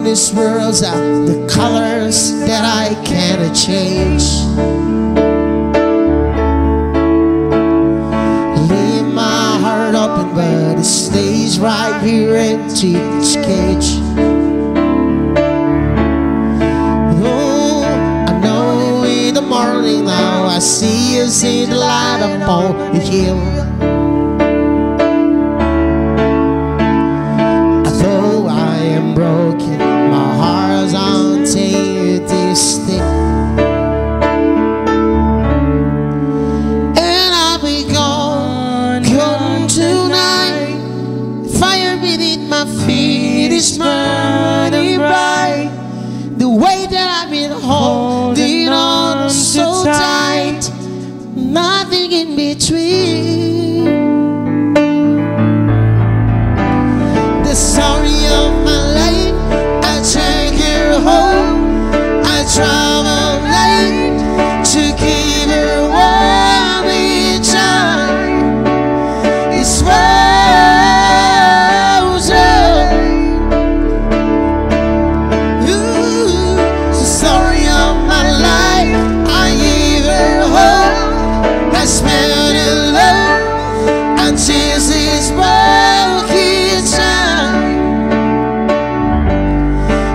This world's out the colors that I can't change. Leave my heart open, but it stays right here empty, its cage. Oh, I know in the morning now I see you see the light upon the hill. Although I am broken, my heart's on this thing, and I'll be gone tonight. Fire beneath my feet is burning bright. The way that I've been holding on so tight, nothing in between. The story of my life, I take her home. I travel night to keep her warm each time. It's frozen. Ooh, the story of my life, I give her home. I spend alone until she's broken time.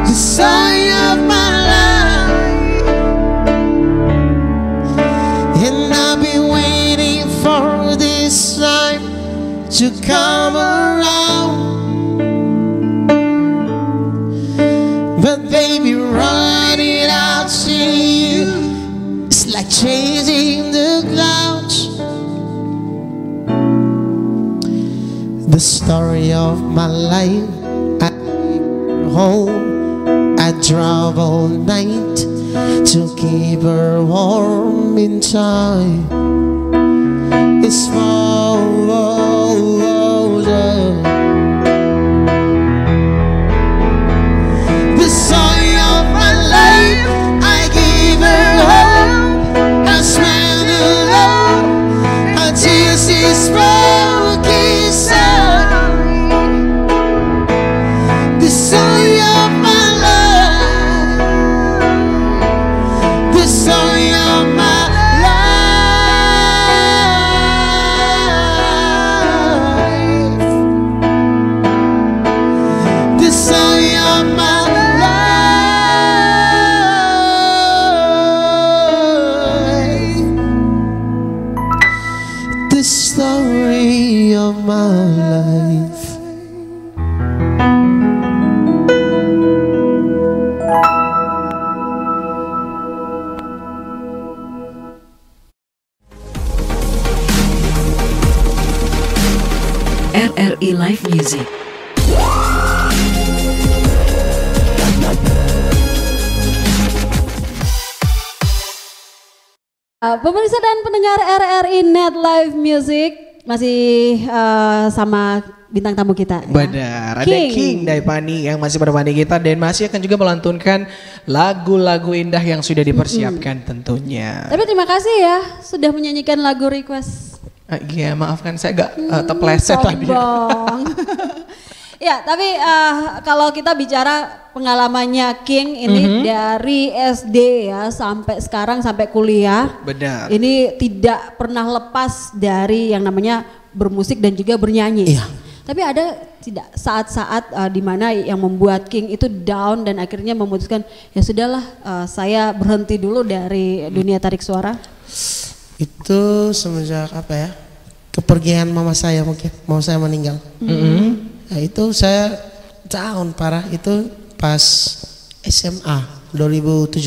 The story of my life, and I've been waiting for this time to come around. chasing the clouds. The story of my life. I home, I drive all night to keep her warm inside. It's the story of my life. I give her hope, I smell her love until she spoke inside. The story of my life, the story of my life, the story of my life, the story of my life. RRI Live Music. Pemirsa dan pendengar RRI Net Live Music masih sama bintang tamu kita. Benar, ada King Daipani yang masih menemani kita dan masih akan juga melantunkan lagu-lagu indah yang sudah dipersiapkan tentunya. Tapi terima kasih ya sudah menyanyikan lagu request. Iya, maafkan saya agak terpleset tadi. Ya, tapi kalau kita bicara pengalamannya King ini dari SD ya sampai sekarang sampai kuliah. Benar. Ini tidak pernah lepas dari yang namanya bermusik dan juga bernyanyi. Iya. Tapi ada tidak saat-saat di mana yang membuat King itu down dan akhirnya memutuskan ya sudahlah saya berhenti dulu dari dunia tarik suara. Itu semenjak apa ya? Kepergian mama saya mungkin, mama saya meninggal. Nah, itu saya down parah itu pas SMA 2017.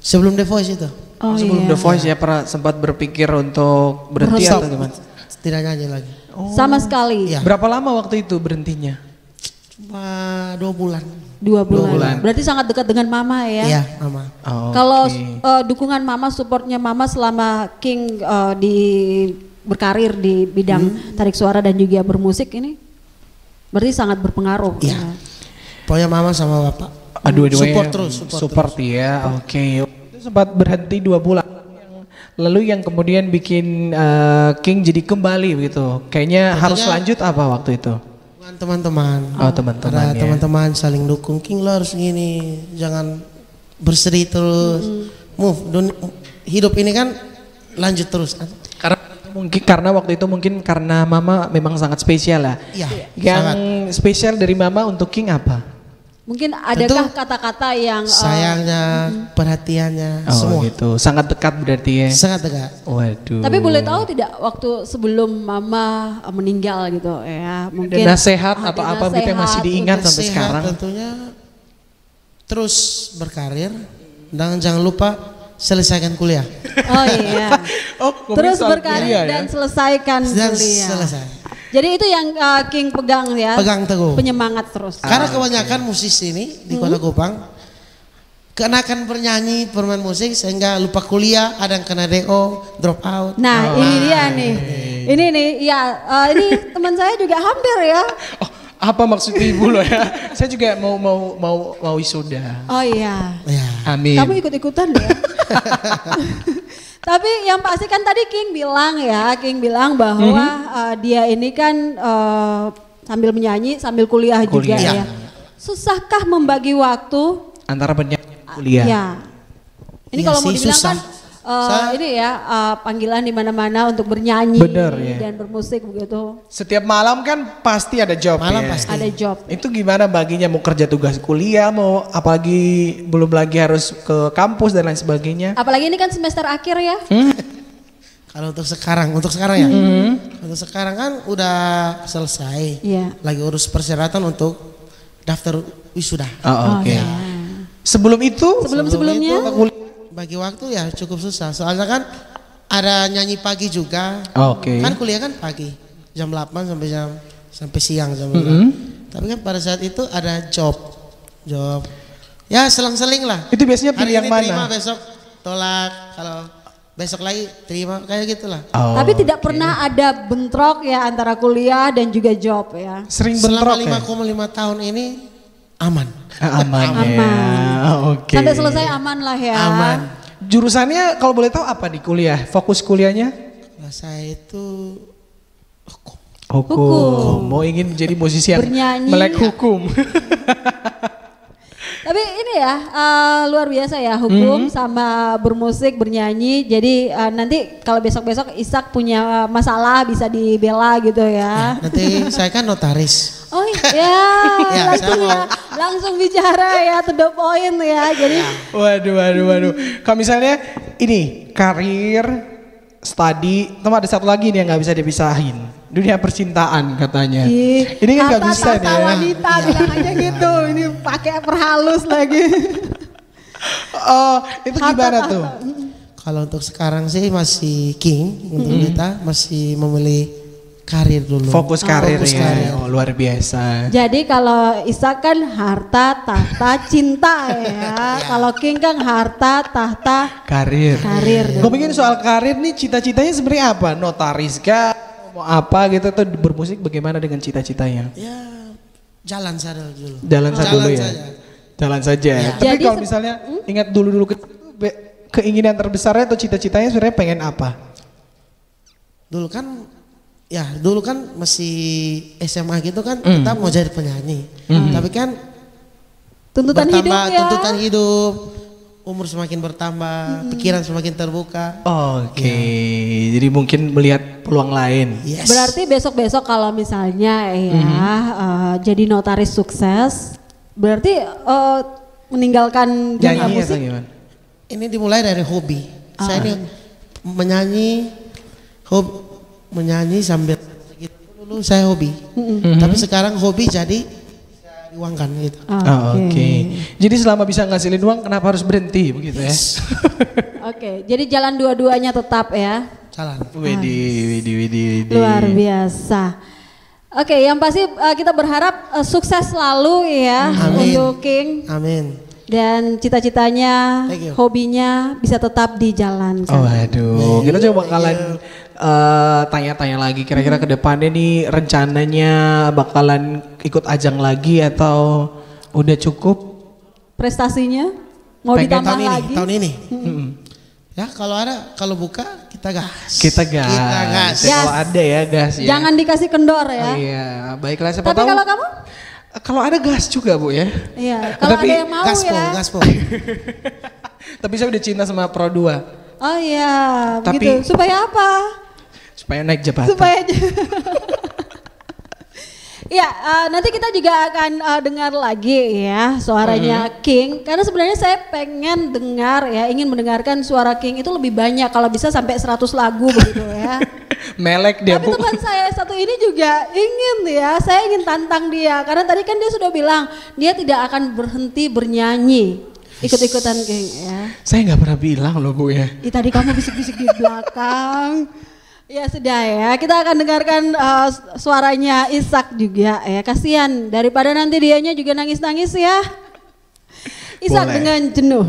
Sebelum The Voice itu. Oh, sebelum iya. The Voice ya pernah sempat berpikir untuk berhenti atau gimana? Tidak nyanyi lagi. Sama sekali. Iya. Berapa lama waktu itu berhentinya? Cuma 2 bulan. 2 bulan. bulan. Berarti sangat dekat dengan mama ya. Iya, mama. Oh, Kalau oke. dukungan mama, supportnya mama selama King berkarir di bidang tarik suara dan juga bermusik ini, berarti sangat berpengaruh. Iya. Pokoknya mama sama bapak. Dua-duanya Support terus. Support ya, oke. Itu sempat berhenti 2 bulan. Lalu yang kemudian bikin King jadi kembali begitu. Kayaknya harus lanjut apa waktu itu? Teman-teman. Oh, teman-teman ya. Teman-teman saling dukung. King lo harus gini, jangan bersedih terus. Hidup ini kan lanjut terus kan. Karena waktu itu mungkin karena mama memang sangat spesial lah. Iya. Yang sangat. spesial dari mama untuk King apa? Mungkin adakah kata-kata yang sayangnya, perhatiannya, Oh semua. gitu, sangat dekat berarti ya. Sangat dekat. Waduh. tapi boleh tahu tidak waktu sebelum mama meninggal gitu ya, mungkin ada nasihat atau apa gitu yang masih diingat sampai Sehat sekarang? tentunya. Terus berkarir dan jangan lupa selesaikan kuliah. Oh iya. Terus berkarir dan selesaikan Dan kuliah. selesai. Jadi itu yang King pegang ya. Pegang teguh. Penyemangat terus. Karena kebanyakan musisi ini di Kota Kupang kenakan bernyanyi, bermain musik sehingga lupa kuliah, ada yang kena DO, drop out. Nah, ini dia nih. Ini nih, ya ini teman saya juga hampir ya. Oh, apa maksud ibu loh ya? Saya juga mau wisuda. Oh iya. Ya. Amin. Kamu ikut-ikutan ya. Tapi yang pasti kan tadi King bilang bahwa dia ini kan sambil menyanyi, sambil kuliah juga ya. Susahkah membagi waktu antara penyanyi dan kuliah? Ya. Ini Iya kalau mau sih, dibilang susah. kan ini ya panggilan di mana-mana untuk bernyanyi Bener, ya. dan bermusik begitu. Setiap malam kan pasti ada job Malam ya. pasti. Ada job. Itu gimana baginya, mau kerja tugas kuliah, mau apalagi belum lagi harus ke kampus dan lain sebagainya. Apalagi ini kan semester akhir ya. Kalau untuk sekarang ya. Untuk sekarang kan udah selesai. Iya. Lagi urus persyaratan untuk daftar wisuda. Oh, oke. ya. Sebelumnya Sebelumnya bagi waktu ya cukup susah. Soalnya kan ada nyanyi pagi juga. Oke. Kan kuliah kan pagi jam 8 sampai siang jam 8. Tapi kan pada saat itu ada job. Ya selang-seling lah. Itu biasanya pilih yang Hari ini terima, mana? besok tolak. Kalau besok lagi terima, kayak gitulah. Tapi tidak pernah ada bentrok ya antara kuliah dan juga job ya. Sering Selama bentrok ya? 5,5 tahun ini aman. Aman ya. Oke. Sampai selesai aman lah ya. Aman. Jurusannya kalau boleh tahu apa di kuliah? Fokus kuliahnya? Nah, saya itu hukum. Hukum. Mau ingin menjadi musisi yang Bernyanyi. melek hukum. Tapi ini ya luar biasa ya hukum sama bermusik, bernyanyi. Jadi nanti kalau besok-besok Ishak punya masalah bisa dibela gitu ya. Nanti saya kan notaris. Oh iya, Ya, langsung, saya ya, langsung bicara ya, to the point ya. Jadi Waduh. Kalau misalnya ini karir, study, teman ada satu lagi nih yang nggak bisa dipisahin. Dunia percintaan katanya. Ini kan nggak bisa tata nih. wanita bilang aja gitu. Ini pakai perhalus lagi. Oh, itu gimana tuh? Kalau untuk sekarang sih masih king untuk kita masih memilih karir dulu. Fokus karir Fokus ya. karir. Oh, luar biasa. Jadi kalau Ishak kan harta, tahta, cinta ya. Kalau King kan harta, tahta, Karir. karir. Ngomongin soal karir nih, cita-citanya sebenarnya apa? Notaris kah? Mau apa gitu tuh bermusik bagaimana dengan cita-citanya? Ya jalan saja dulu. Jalan saja dulu ya. saja. Jalan saja. Tapi Jadi kalau misalnya ingat dulu keinginan terbesarnya atau cita-citanya sebenarnya pengen apa? Dulu kan masih SMA gitu kan kita mau jadi penyanyi. Tapi kan Tuntutan hidup ya. tuntutan hidup, umur semakin bertambah, pikiran semakin terbuka. Oke, jadi mungkin melihat peluang lain. Yes. Berarti besok-besok kalau misalnya ya jadi notaris sukses, berarti meninggalkan dunia Nyanyi atau musik. gimana? Ini dimulai dari hobi. Saya ini menyanyi sambil gitu dulu saya hobi. Tapi sekarang hobi jadi bisa diuangkan gitu. Oke. Jadi selama bisa ngasilin uang kenapa harus berhenti begitu ya? Oke, jadi jalan dua-duanya tetap ya. Jalan. Widih. Luar biasa. Oke, yang pasti kita berharap sukses selalu ya Amin. untuk King Amin. dan cita-citanya, Thank you. hobinya bisa tetap dijalankan. Oh aduh, kita coba bakalan tanya-tanya lagi kira-kira ke depannya nih rencananya bakalan ikut ajang lagi atau udah cukup? Prestasinya mau Pengen ditambah lagi? Tahun ini. Ya kalau buka kita gas. Kita gas. Ya, kalau ada ya gas ya. Jangan dikasih kendor ya. Oh, iya, baiklah siapa Tapi tahu. kalau kamu? Kalau ada gas juga Bu ya. Iya, kalau Tapi ada yang mau Gaspo. Tapi saya udah cinta sama Pro 2 Oh iya, Tapi- begitu. Supaya apa? supaya naik jabatan. Supaya Ya, nanti kita juga akan dengar lagi ya suaranya King. Karena sebenarnya saya pengen dengar ya, ingin mendengarkan suara King itu lebih banyak. Kalau bisa sampai 100 lagu begitu ya. Melek dia Tapi Bu. teman saya satu ini juga ingin ya, saya ingin tantang dia. Karena tadi kan dia sudah bilang, dia tidak akan berhenti bernyanyi. Ikut-ikutan King ya. Saya nggak pernah bilang loh Bu ya. Tadi kamu bisik-bisik di belakang. Ya sudah ya, kita akan dengarkan suaranya Ishak juga ya. Kasihan daripada nanti dianya juga nangis-nangis ya. Ishak Boleh. dengan jenuh.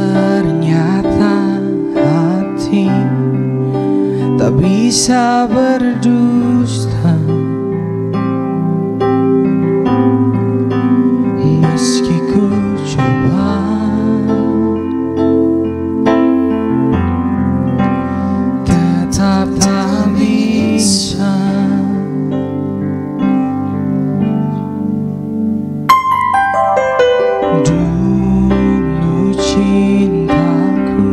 Ternyata hati tak bisa berdusta, meski ku coba. Tetap tak bisa. Dulu cintaku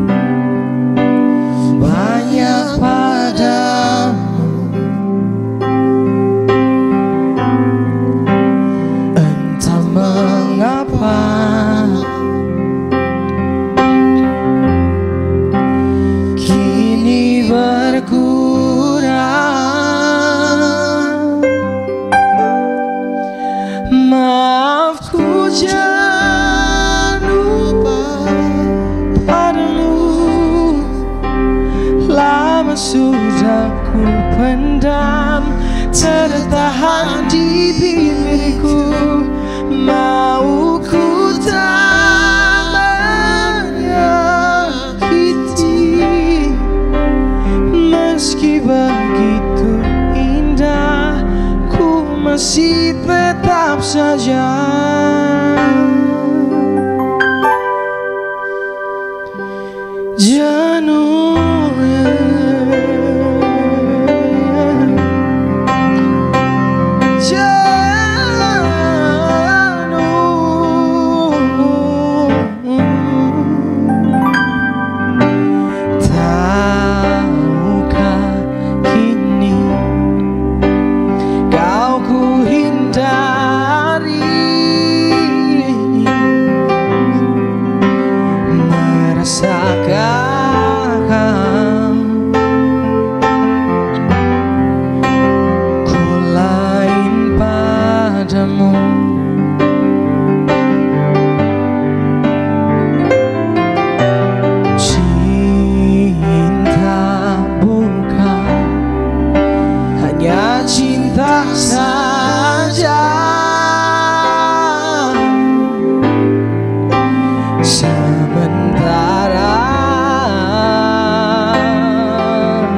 banyak padamu, pendam tertahan di bibirku. Mau ku tak menyakiti, meski begitu indah, ku masih tetap saja jenuh. Cinta saja, sementara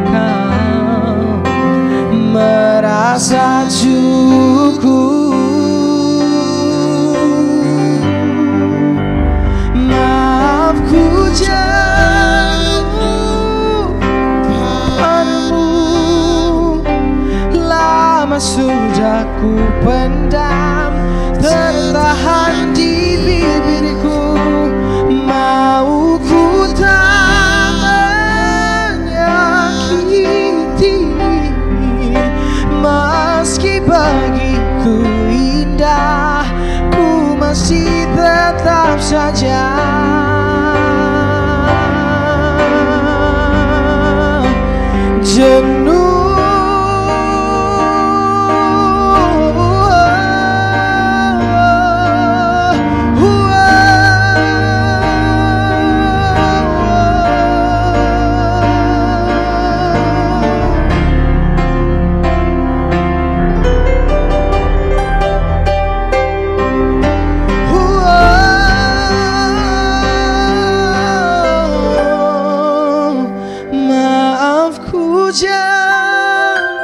kau merasa cukup. Maaf ku jauh padamu, lama sudah ku pendam tertahan di bibirku. Mau ku tak menyakiti, meski begitu indah, ku masih tetap saja jenuh.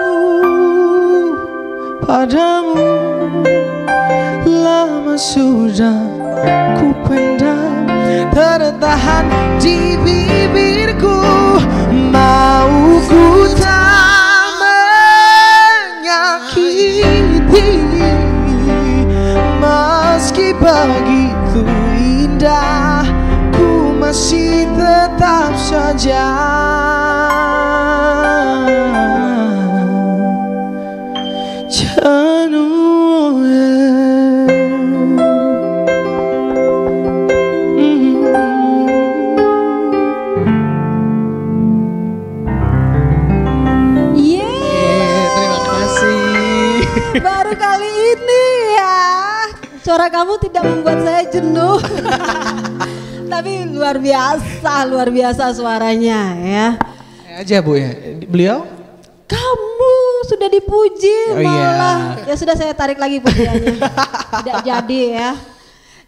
Jauh padamu, lama sudah ku pendam tertahan di bibirku. Mau ku tak menyakiti, meski begitu indah, ku masih tetap saja jenuh. Terima kasih. Baru kali ini ya, suara kamu tidak membuat saya jenuh. Tapi luar biasa suaranya ya. Aja Bu ya, beliau? Kamu sudah dipuji Oh, malah. iya. Ya sudah saya tarik lagi pujiannya. Tidak jadi ya.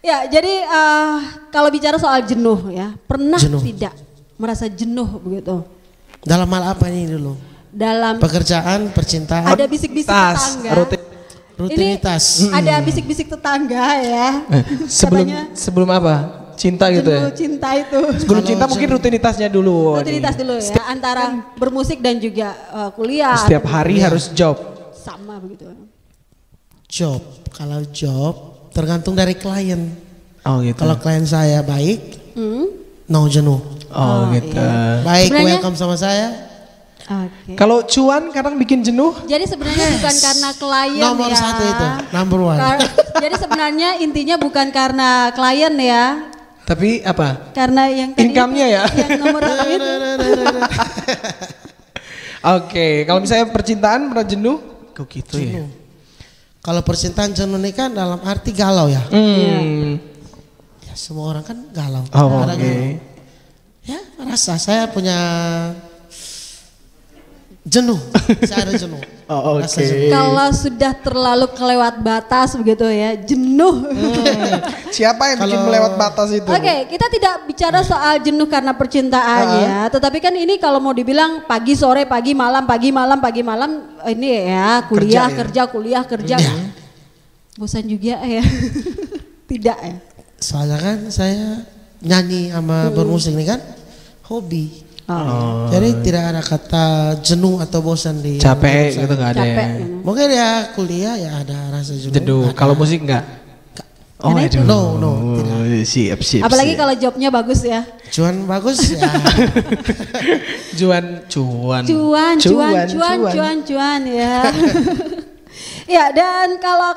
Ya jadi kalau bicara soal jenuh ya, pernah Jenuh. tidak merasa jenuh begitu? Dalam hal apa ini dulu? Dalam Pekerjaan, percintaan, ada bisik-bisik tetangga. rutinitas. Ini ada bisik-bisik tetangga ya. Katanya Sebelum apa? Cinta gitu ya? jenuh cinta itu. Sebelum cinta mungkin rutinitasnya dulu. Rutinitas dulu ya, antara bermusik dan juga kuliah. Setiap hari harus job. Sama begitu. Job, kalau job tergantung dari klien. Oh gitu. Kalau klien saya baik, no jenuh. Oh gitu. Baik, Sebenarnya- welcome sama saya. Oke. Kalau cuan kadang bikin jenuh. Jadi sebenarnya bukan karena klien Nomor ya. satu itu, number one. Jadi sebenarnya intinya bukan karena klien ya. Tapi apa? Karena yang tadi Income-nya ya? Yang nomor satu itu. Oke, kalau misalnya percintaan pernah jenuh? Kok gitu ya? Kalau percintaan jenuh ini kan dalam arti galau ya. Ya semua orang kan galau. Oh, Ada oke. galau. Ya rasa saya punya Jenuh, saya ada jenuh. Oh, oke. Rasa jenuh. Kalau sudah terlalu kelewat batas begitu ya, jenuh. Siapa yang bikin Kalau- melewat batas itu? Oke, kita tidak bicara soal jenuh karena percintaan ya, tetapi kan ini kalau mau dibilang pagi sore, pagi malam, ini ya kuliah, Kerja ya? kuliah, kerja. Bosan juga ya. Tidak ya. Soalnya kan saya nyanyi sama bermusik ini kan hobi. Oh. Jadi tidak ada kata jenuh atau bosan di Capek hidup gitu saya. nggak ada Capek. ya? Mungkin ya kuliah ya ada rasa jenuh. Jenuh. ada. Kalau musik enggak? Oh, Karena itu. aduh. No, tidak. Siap. Apalagi kalau jobnya bagus ya. Cuan bagus ya. Cuan ya. Ya, dan kalau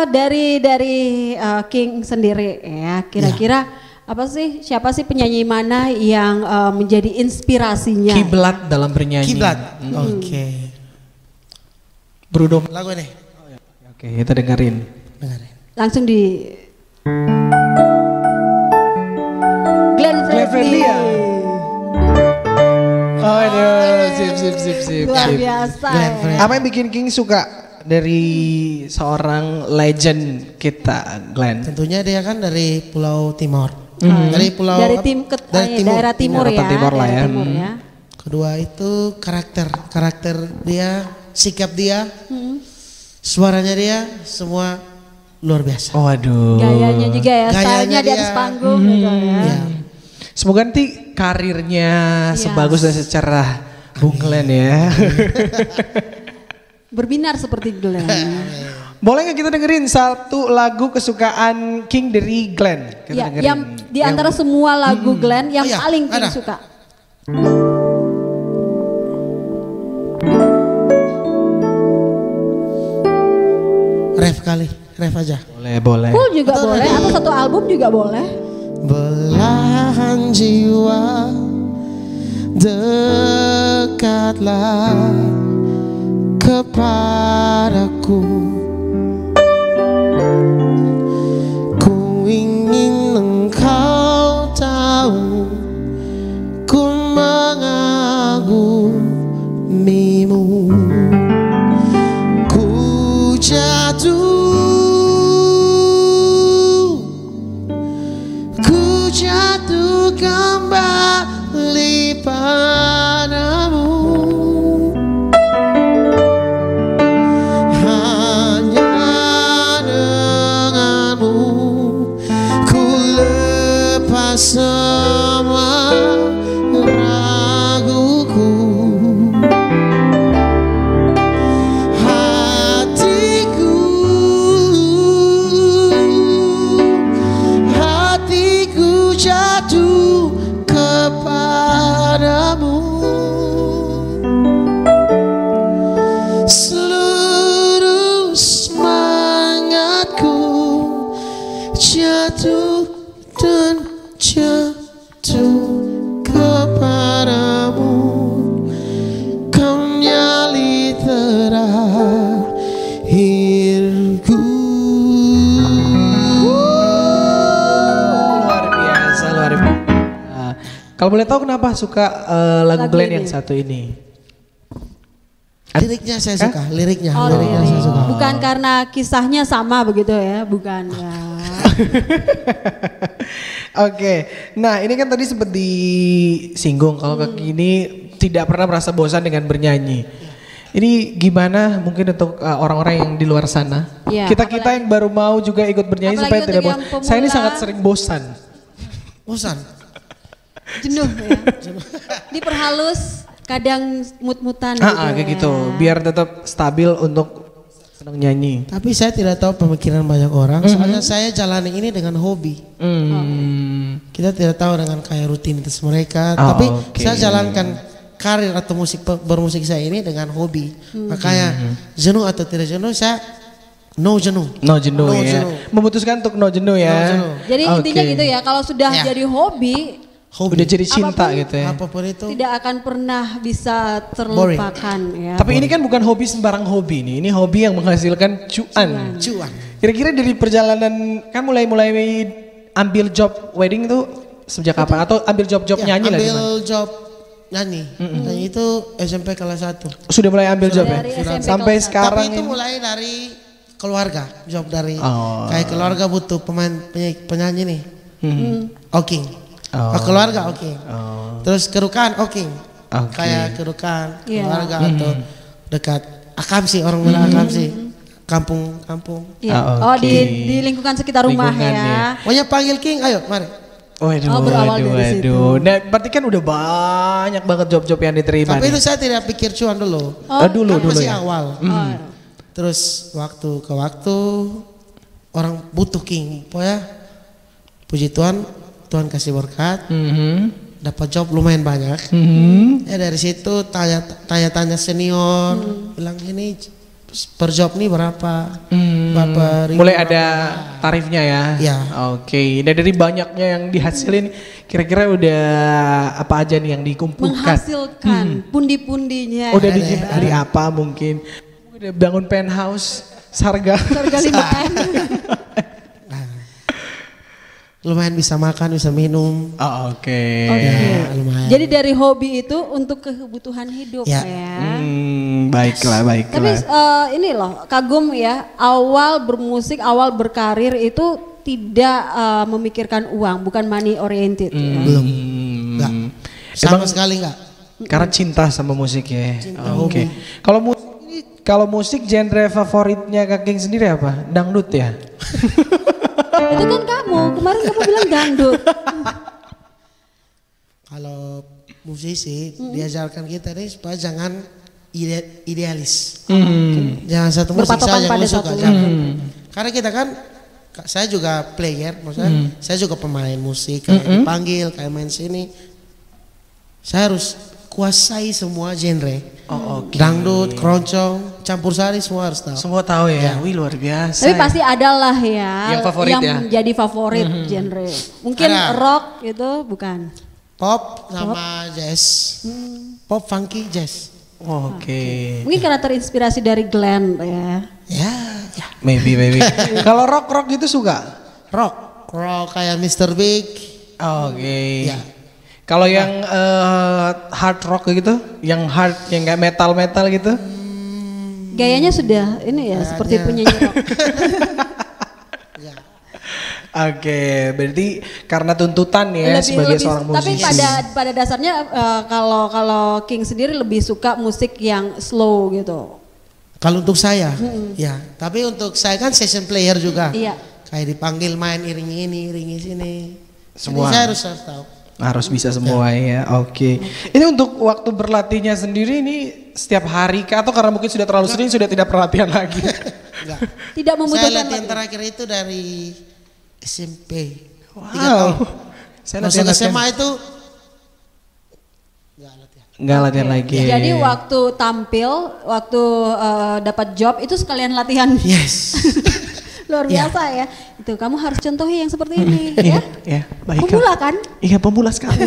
dari King sendiri ya, kira-kira apa sih, siapa sih penyanyi mana yang menjadi inspirasinya? Kiblat dalam bernyanyi. Kiblat. Oke. Bruno. Lagu ini. Oke, kita dengerin. Dengarin. Langsung di Glenn Fredly. ya? Oh, aduh, sip. Luar biasa. Glenn Ya. Fredly. Apa yang bikin King suka dari seorang legend kita, Glenn? Tentunya dia kan dari Pulau Timor. Dari pulau Dari apa? tim Dari timur. daerah timur ya, Timur lah daerah ya. timur ya. Kedua itu karakter dia, sikap dia, suaranya dia, semua luar biasa. Oh, aduh. Gayanya juga ya, Gayanya stylenya di atas dia. panggung gitu ya. Ya. Semoga nanti karirnya Iya. sebagus dan secerah Bung Glenn ya. Berbinar seperti Glenn. Boleh nggak kita dengerin satu lagu kesukaan King dari Glenn? Kita Ya, dengerin. yang di antara semua lagu Glenn yang Oh iya, paling King ada. suka. Ref aja. Boleh. Full juga boleh atau satu album juga boleh. Belahan jiwa dekatlah kepadaku. Ku ingin engkau tahu ku mengagumimu. Ku jatuh kembali padamu. Hanya denganmu ku lepas semua raguku. Hatiku jatuh kepadamu. Seluruh semangatku jatuh dan jatuh kepadamu. Kau nyali terakhirku. Luar biasa. Kalau boleh tahu kenapa suka lagu Lagu Glenn ini. yang satu ini? Liriknya saya suka, liriknya Oh, saya lirik. suka. Bukan karena kisahnya sama begitu ya, bukan ya. Oke, nah ini kan tadi sempat disinggung kalau kayak gini tidak pernah merasa bosan dengan bernyanyi. Ini gimana mungkin untuk orang-orang yang di luar sana? Iya, Kita yang baru mau juga ikut bernyanyi Apalagi supaya untuk tidak yang bosan. Saya ini pemula. sangat sering bosan. Bosan. Jenuh ya. Diperhalus, kadang mut-mutan gitu. Kayak ya. gitu, biar tetap stabil untuk senang nyanyi. Tapi saya tidak tahu pemikiran banyak orang. Soalnya saya jalani ini dengan hobi. Kita tidak tahu dengan kayak rutinitas mereka. Oh, Tapi oke. saya jalankan karir atau bermusik saya ini dengan hobi. Makanya jenuh atau tidak jenuh saya no jenuh. No jenuh No ya. jenuh. Memutuskan untuk no jenuh ya. No jenuh. Jadi intinya Oke. gitu ya, kalau sudah Ya. jadi hobi, Udah jadi cinta gitu ya. Apapun itu. tidak akan pernah bisa terlupakan ya. Tapi ini kan bukan hobi sembarang hobi nih. Ini hobi yang menghasilkan cuan. Cuan. Kira-kira dari perjalanan kan mulai ambil job wedding itu sejak kapan? Atau ambil job-job Ya, nyanyi lah ambil gimana? job nyanyi. Nyanyi itu SMP kelas 1. Sudah mulai ambil job ya? Dari SMP Sampai kelas 1. sekarang Tapi itu ini. mulai dari keluarga, job dari kayak keluarga butuh penyanyi nih. Oking. Keluarga Oking. Terus kerukan Oking. Kayak kerukan keluarga atau dekat Akamsi, orang bilang Akamsi. Kampung. Iya. Di lingkungan sekitar rumah ya. Pokoknya panggil King, ayo mari. Berawal dari situ. Nah, berarti kan udah banyak banget job-job yang diterima. Tapi nih. itu saya tidak pikir cuan dulu. Dulu Masih ya. awal. Terus waktu ke waktu orang butuh King. Pokoknya puji Tuhan, Tuhan kasih berkat. Dapat job lumayan banyak. Ya dari situ tanya-tanya senior, bilang ini per job nih berapa? Berapa ribu? Mulai ada tarifnya ya. Ya. Oke. Nah, dari banyaknya yang dihasilin, kira-kira udah apa aja nih yang dikumpulkan? Menghasilkan pundi-pundinya. Udah bikin hari apa mungkin? Udah bangun penthouse, Sarga 5M. Lumayan bisa makan, bisa minum. Oke. Ya, lumayan. Jadi dari hobi itu untuk kebutuhan hidup ya. Baiklah. Tapi ini loh, kagum ya, awal bermusik, awal berkarir itu tidak memikirkan uang, bukan money oriented. Ya. Belum. Enggak. Sama sekali enggak. Karena cinta sama musik ya. Oke. Kalau musik genre favoritnya Kak King sendiri apa? Dangdut ya? Itu kan kemarin kamu bilang dangdut. Kalau musisi diajarkan kita nih supaya jangan idealis. Jangan satu musik Berpatokan saja pada yang suka. satu. Jangan. Karena kita kan, saya juga player, maksudnya saya juga pemain musik, kayak dipanggil, kayak main sini. Saya harus kuasai semua genre. Dangdut, keroncong, campur sari semua harus tahu. Semua tahu ya. Wih, luar biasa. Tapi pasti ada lah ya Yang favorit ya? menjadi favorit genre. Mungkin Ada. rock itu bukan. Pop sama jazz. Pop, funky, jazz. Oke. Mungkin karena terinspirasi dari Glenn ya. Ya, Maybe. Kalau rock gitu suka? rock kayak Mr. Big. Oke. Ya. Kalau yang hard rock gitu, yang hard, yang kayak metal gitu? Gayanya sudah ini ya seperti penyanyi rock. Oke, berarti karena tuntutan ya sebagai seorang musisi. Tapi pada dasarnya kalau King sendiri lebih suka musik yang slow gitu. Kalau untuk saya, ya. Tapi untuk saya kan session player juga. Iya. Kayak dipanggil main iringi ini, iringi sini. Semua. Jadi saya harus tahu. Harus bisa semua ya. Oke. Ini untuk waktu berlatihnya sendiri ini setiap hari kah atau karena mungkin sudah terlalu sering sudah tidak perlatihan lagi? Enggak. Tidak Saya membutuhkan latihan lagi. terakhir itu dari SMP. 3 Wow. tahun. Saya Masuk latihan SMA itu enggak latihan. Enggak latihan lagi. Jadi waktu tampil, waktu dapat job itu sekalian latihan. Yes. Luar biasa ya. Itu kamu harus contohi yang seperti ini Iya, ya. ya, baik. Pemula kan? Iya, pemula sekali.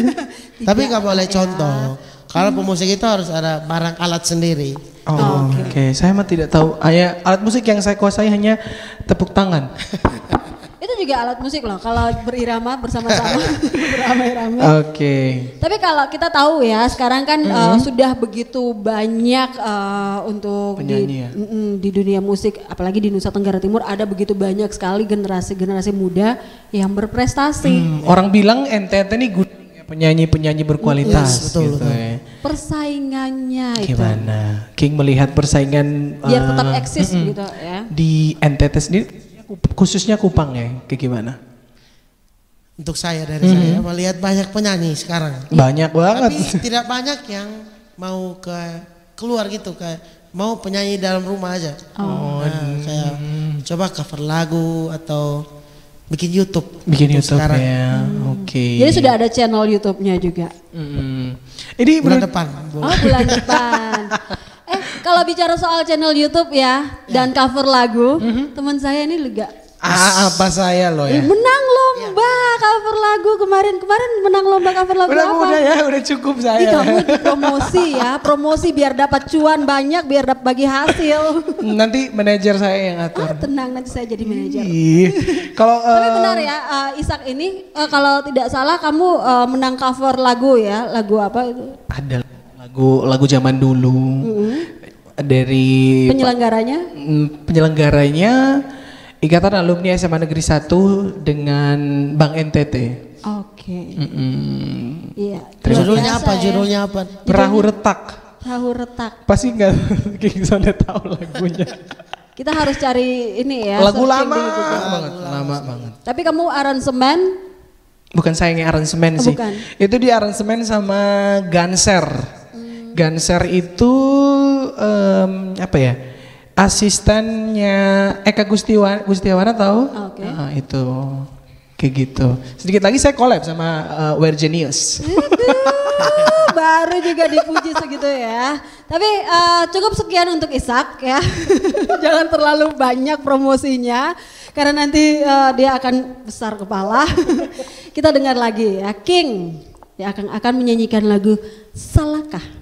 Tapi nggak boleh contoh. Kalau pemusik itu harus ada barang alat sendiri. Oke. Saya mah tidak tahu. Alat musik yang saya kuasai hanya tepuk tangan. Itu juga alat musik loh. Kalau berirama bersama-sama beramai-ramai. Oke. Tapi kalau kita tahu ya sekarang kan sudah begitu banyak untuk Penyanyi ya? di dunia musik, apalagi di Nusa Tenggara Timur ada begitu banyak sekali generasi muda yang berprestasi. Orang bilang NTT nih penyanyi-penyanyi berkualitas. Yes, betul, gitu betul. ya. Persaingannya itu Gimana? King melihat persaingan biar tetap eksis gitu ya. di NTT sendiri, khususnya Kupang ya, kayak gimana? Untuk saya dari saya melihat banyak penyanyi sekarang. Banyak banget. Tapi tidak banyak yang mau keluar gitu, kayak mau penyanyi dalam rumah aja. Kayak coba cover lagu atau bikin YouTube. Bikin untuk YouTube sekarang. ya, oke. Jadi sudah ada channel YouTube-nya juga. Ini Bulan depan. Oh bulan depan. Kalau bicara soal channel YouTube ya dan cover lagu, teman saya ini lega. apa saya loh ya? Menang loh lomba cover lagu kemarin menang lomba cover lagu apa? Udah ya, udah cukup saya. Kamu promosi ya, promosi biar dapat cuan banyak, biar dapat bagi hasil. Nanti manajer saya yang atur. Tenang, nanti saya jadi manajer. Kalau tapi benar ya, Ishak ini kalau tidak salah kamu menang cover lagu ya, lagu apa itu? Ada lagu zaman dulu dari penyelenggaranya Ikatan Alumni SMA Negeri 1 dengan Bank NTT. Oke. Iya. Judulnya apa? Perahu Retak. Perahu Retak. Pasti nggak King Sonde tahu lagunya. Kita harus cari ini ya. Lagu lama banget. Tapi kamu aransemen? Bukan saya yang aransemen sih. Bukan. Itu di aransemen sama Ganser. Ganser itu apa ya? Asistennya Eka Gustiawana tahu? Oke. Nah, itu kayak gitu. Sedikit lagi saya collab sama We're Genius. Baru juga dipuji segitu ya. Tapi cukup sekian untuk Ishak ya. Jangan terlalu banyak promosinya karena nanti dia akan besar kepala. Kita dengar lagi ya, King dia akan menyanyikan lagu Salahkah.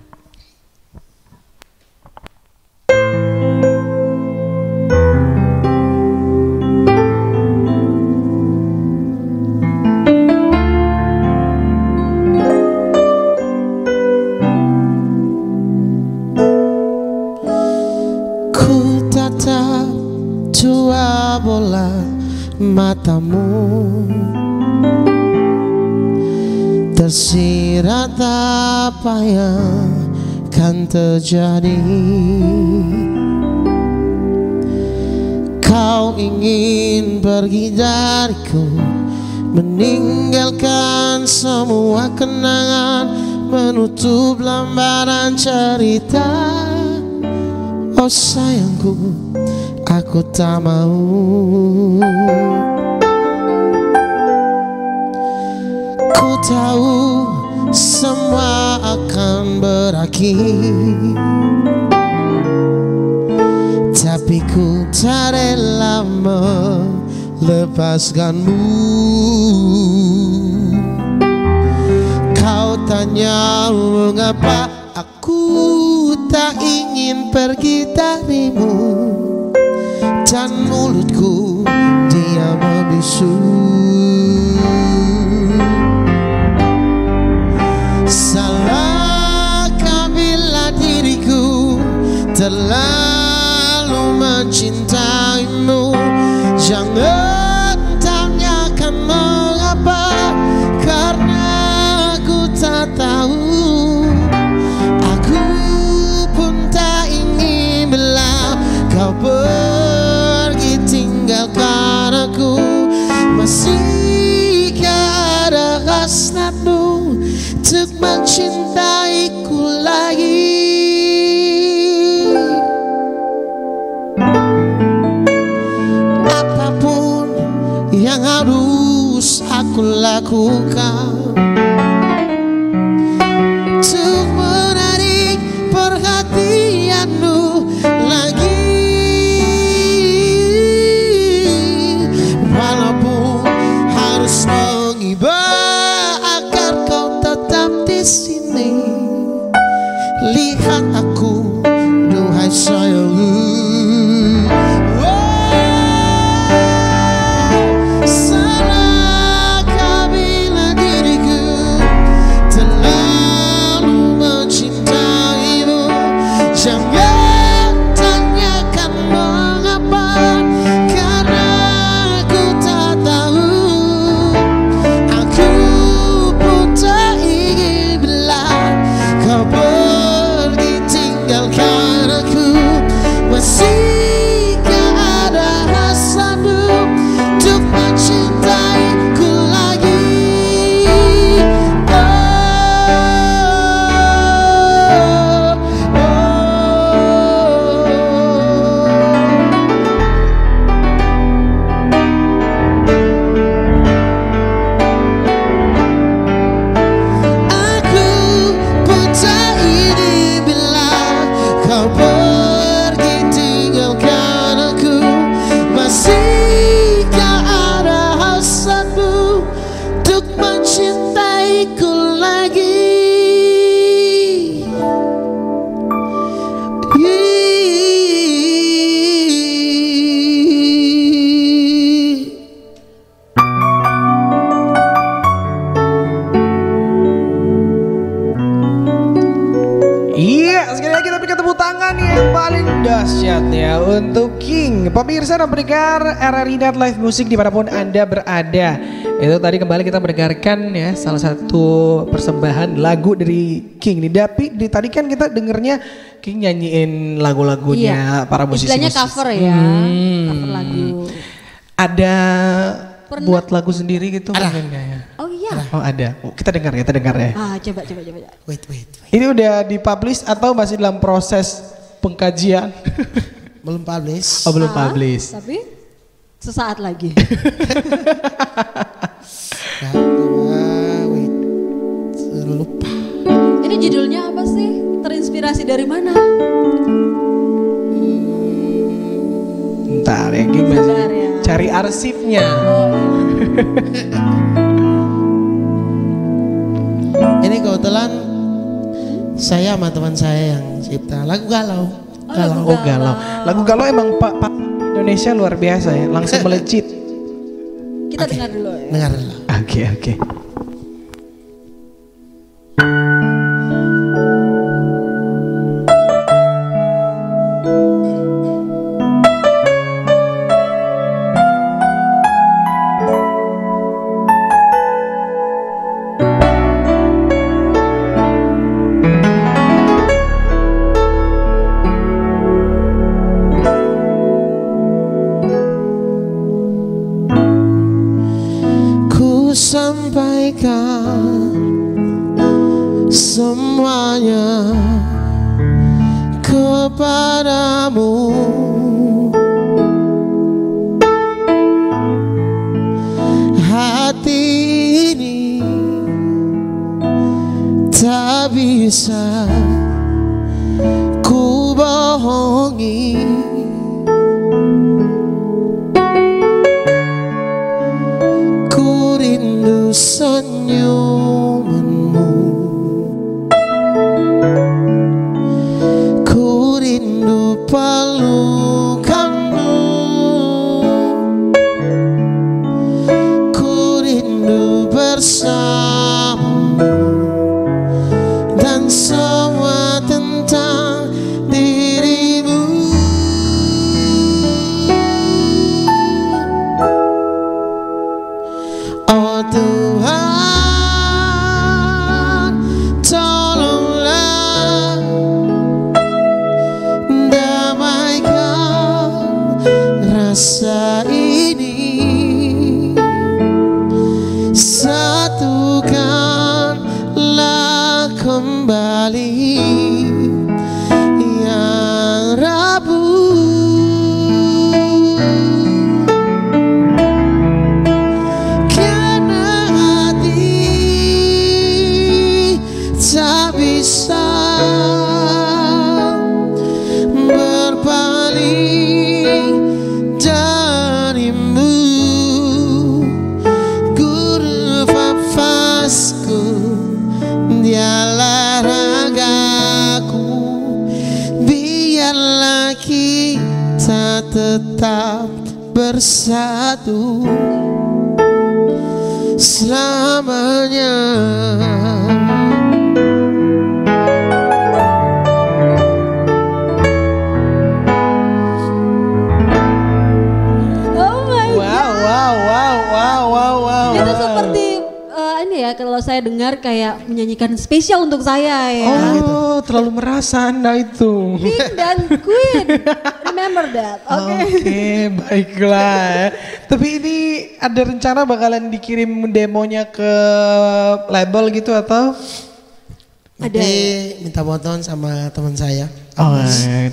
Tua bola matamu tersirat apa yang kan terjadi. Kau ingin pergi dariku, meninggalkan semua kenangan, menutup lembaran cerita. Oh sayangku, aku tak mau. Ku tahu semua akan berakhir, tapi ku tak rela melepaskanmu. Kau tanya mengapa aku tak ingin pergi darimu, dan mulutku dia membisu. Salahkah bila diriku terlalu mencintaimu? Jangan tanyakan mengapa, karena aku tak tahu. Aku pun tak ingin bila kau pergi tinggalkan aku. Masihkah ada hasratmu untuk mencintaiku lagi? Apapun yang harus aku lakukan untuk menarik perhatianmu lagi, walaupun harus mengibah agar kau tetap di sini. Lihat aku, duhai sayangku. Salahkah bila diriku dahsyat ya untuk King. Pemirsa dan pendengar RRI Net Live Music dimanapun Anda berada. Itu tadi kembali kita mendengarkan ya salah satu persembahan lagu dari King. Tapi tadi kan kita dengernya King nyanyiin lagu-lagunya para musisi. Istilahnya cover ya, cover lagu. Ada buat lagu sendiri gitu? Ada. Ya? Oh iya. Oh ada. Kita dengar ya. Coba. Wait. Ini udah dipublish atau masih dalam proses pengkajian? Belum publish. Oh belum publish. Tapi sesaat lagi. Wait. Lupa. Ini judulnya apa sih? Terinspirasi dari mana? Bentar ya, gimana? Bentar ya. Cari arsipnya. Ini kebetulan saya sama teman saya yang cipta lagu galau. Galau. Lagu galau emang Pak Indonesia luar biasa ya, langsung melejit. Kita dengar dulu ya. Dengar dulu. Oke. Sampaikan semuanya kepadamu, hati ini tak bisa ku bohongi. Senyumanmu, ku rindu pelukanmu, ku rindu bersamamu, dan semua tentang dirimu. Oh Tuhan, tolonglah damaikan rasa ini, satukanlah kembali yang rapuh. Tak bisa berpaling darimu, guru nafasku, dialah ragaku, biarlah kita tetap bersatu selamanya. Itu seperti ini ya, kalau saya dengar kayak menyanyikan spesial untuk saya ya. Oh, terlalu merasa Anda itu. King dan Queen, remember that. Oke, baiklah. Tapi ini ada rencana bakalan dikirim demonya ke label gitu atau? Ada. Minta fotoan sama teman saya. Oh,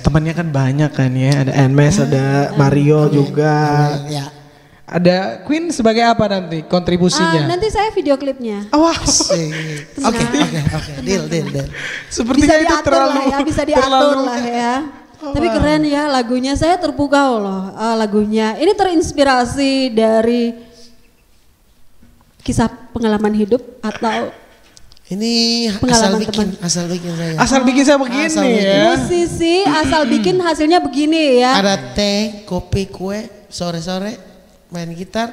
temannya kan banyak kan ya. Ada Anmes, ada Mario juga. Ya. Ada Queen sebagai apa nanti kontribusinya? Nanti saya video klipnya. Oh, wow. Oke. Deal. Sepertinya Bisa itu diatur terlalu lah ya, bisa diatur lah ya. Tapi keren ya lagunya, saya terpukau loh lagunya. Ini terinspirasi dari kisah pengalaman hidup atau ini pengalaman asal bikin saya. Asal bikin saya begini Asal bikin. ya. musisi asal bikin hasilnya begini ya. Ada teh, kopi, kue, sore-sore main gitar.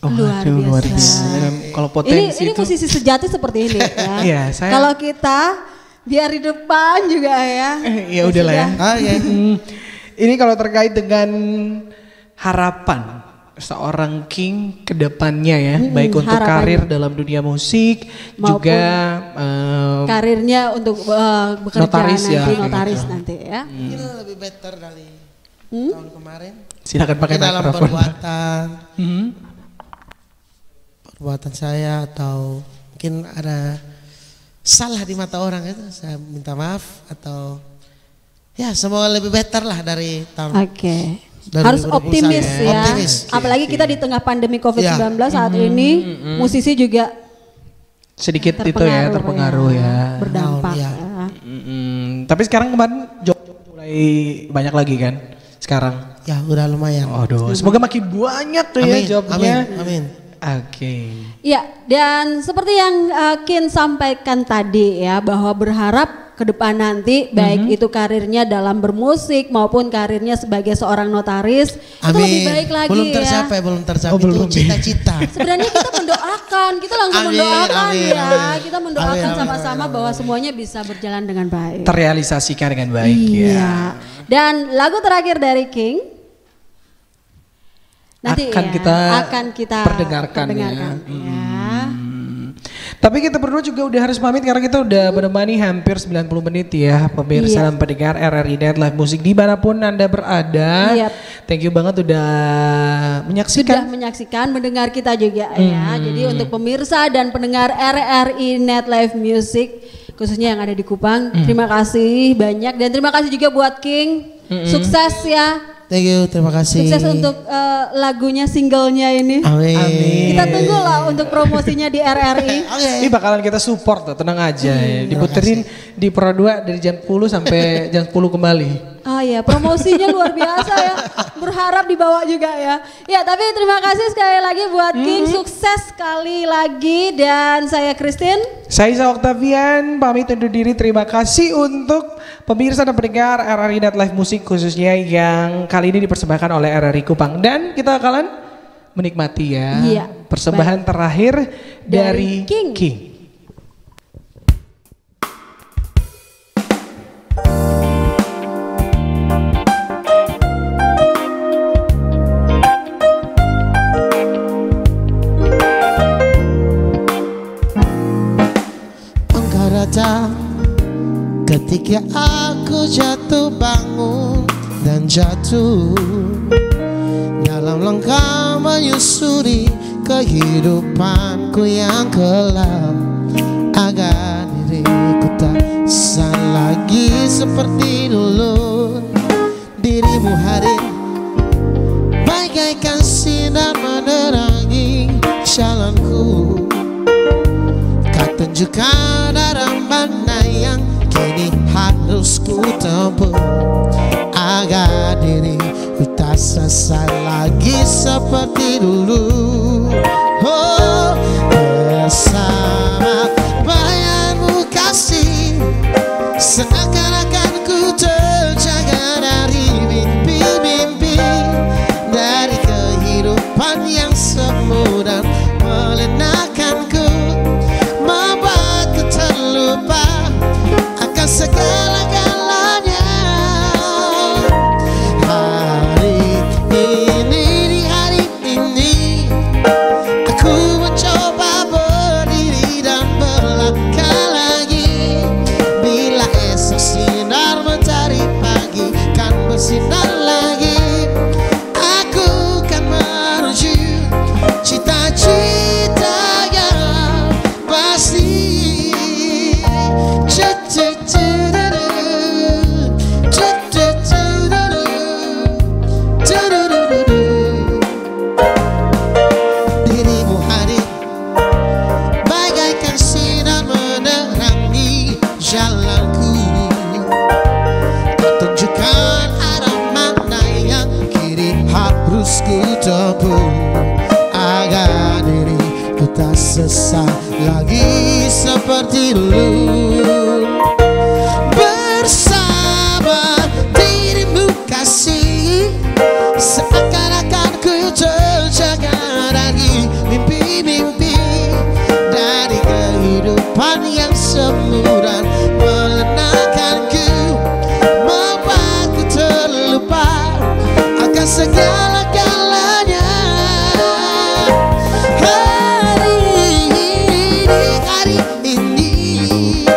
Oh, Luar aduh, luar biasa. biasa. Kalau potensi Ini itu. musisi sejati seperti ini ya. Iya, saya- Kalau kita biar di depan juga ya. Ya udahlah ya. Ah ya. Ini kalau terkait dengan harapan seorang King ke depannya ya, baik untuk karir dalam dunia musik, maupun juga karirnya untuk bekerja notaris nanti, ya, notaris gitu. nanti ya. Mungkin lebih better dari tahun kemarin. Silakan pakai dalam mikrofon. Perbuatan saya atau mungkin ada salah di mata orang itu, saya minta maaf atau ya semoga lebih better lah dari tahun. Oke. Harus optimis ya. Optimis. Apalagi kita di tengah pandemi COVID-19 saat ini, musisi juga sedikit itu ya terpengaruh ya. Berdampak. Ya. Tapi sekarang kemarin job mulai banyak lagi kan? Sekarang. Ya udah lumayan. Aduh, semoga makin banyak tuh ya jobnya. Amin. Oke. Ya, dan seperti yang Kin sampaikan tadi ya, bahwa berharap ke depan nanti baik itu karirnya dalam bermusik maupun karirnya sebagai seorang notaris itu lebih baik lagi belum tercapai, belum tercapai itu cita-cita. Sebenarnya kita mendoakan, kita langsung mendoakan kita mendoakan sama-sama bahwa semuanya bisa berjalan dengan baik. Terrealisasikan dengan baik ya. Dan lagu terakhir dari King nanti akan kita perdengarkan ya. Tapi kita berdua juga udah harus pamit karena kita udah menemani hampir 90 menit ya pemirsa dan pendengar RRI Net Live Music dimanapun Anda berada. Thank you banget udah menyaksikan. Sudah menyaksikan, mendengar kita juga ya. Jadi untuk pemirsa dan pendengar RRI Net Live Music khususnya yang ada di Kupang, terima kasih banyak dan terima kasih juga buat King. Sukses ya. Thank you, terima kasih. Sukses untuk lagunya, singlenya ini. Amin. Kita tunggu lah untuk promosinya di RRI. Ini bakalan kita support tuh, tenang aja. Diputerin di Pro 2 dari jam 10 sampai jam 10 kembali. Oh iya, promosinya luar biasa ya. Berharap dibawa juga ya. Ya, tapi terima kasih sekali lagi buat King. Sukses sekali lagi dan saya Christine. Saya Isa Octavian, pamit undur diri. Terima kasih untuk pemirsa dan pendengar RRI Net Live Music khususnya yang kali ini dipersembahkan oleh RRI Kupang dan kita akan menikmati ya persembahan terakhir dari King. Engkau datang ketika aku jatuh bangun dan jatuh dalam langkah menyusuri kehidupanku yang kelam agar diriku tak lagi seperti dulu. Dirimu hadir bagaikan sinar menerangi jalanku. Kau tunjukkan arah mana yang kini harus ku tempuh agar diriku tak sesat lagi seperti dulu. Oh, bersama bayangmu kasih seakan-akan ku terjaga dari mimpi-mimpi, dari kehidupan yang semu dan melenakanku, membuatku terlupa akan segala-galanya. Hari ini, di hari ini aku mencoba berdiri dan melangkah lagi. Bila esok sinar mentari pagi kan bersinar lagi, aku kan menuju cita-cita yang pasti. Dirimu hadir bagaikan sinar menerangi jalanku. Kau tunjukkan arah mana yang kini harus ku tempuh agar diriku tak sesat lagi seperti dulu. Bersama dirimu kasih seakan-akan ku terjaga dari mimpi-mimpi, dari kehidupan yang semu dan melenakanku, membuatku terlupa segala-galanya. Hari ini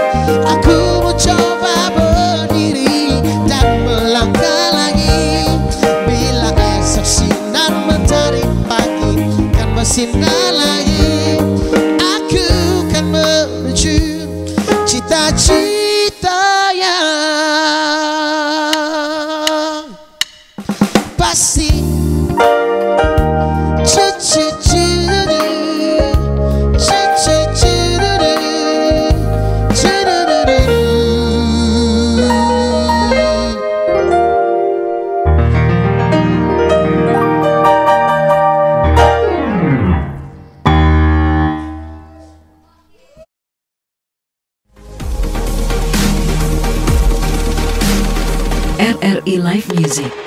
aku mencoba berdiri dan melangkah lagi. Bila esok sinar mentari pagi kan bersinar lagi, aku kan menuju cita-cita yang pasti. RRI Live Music.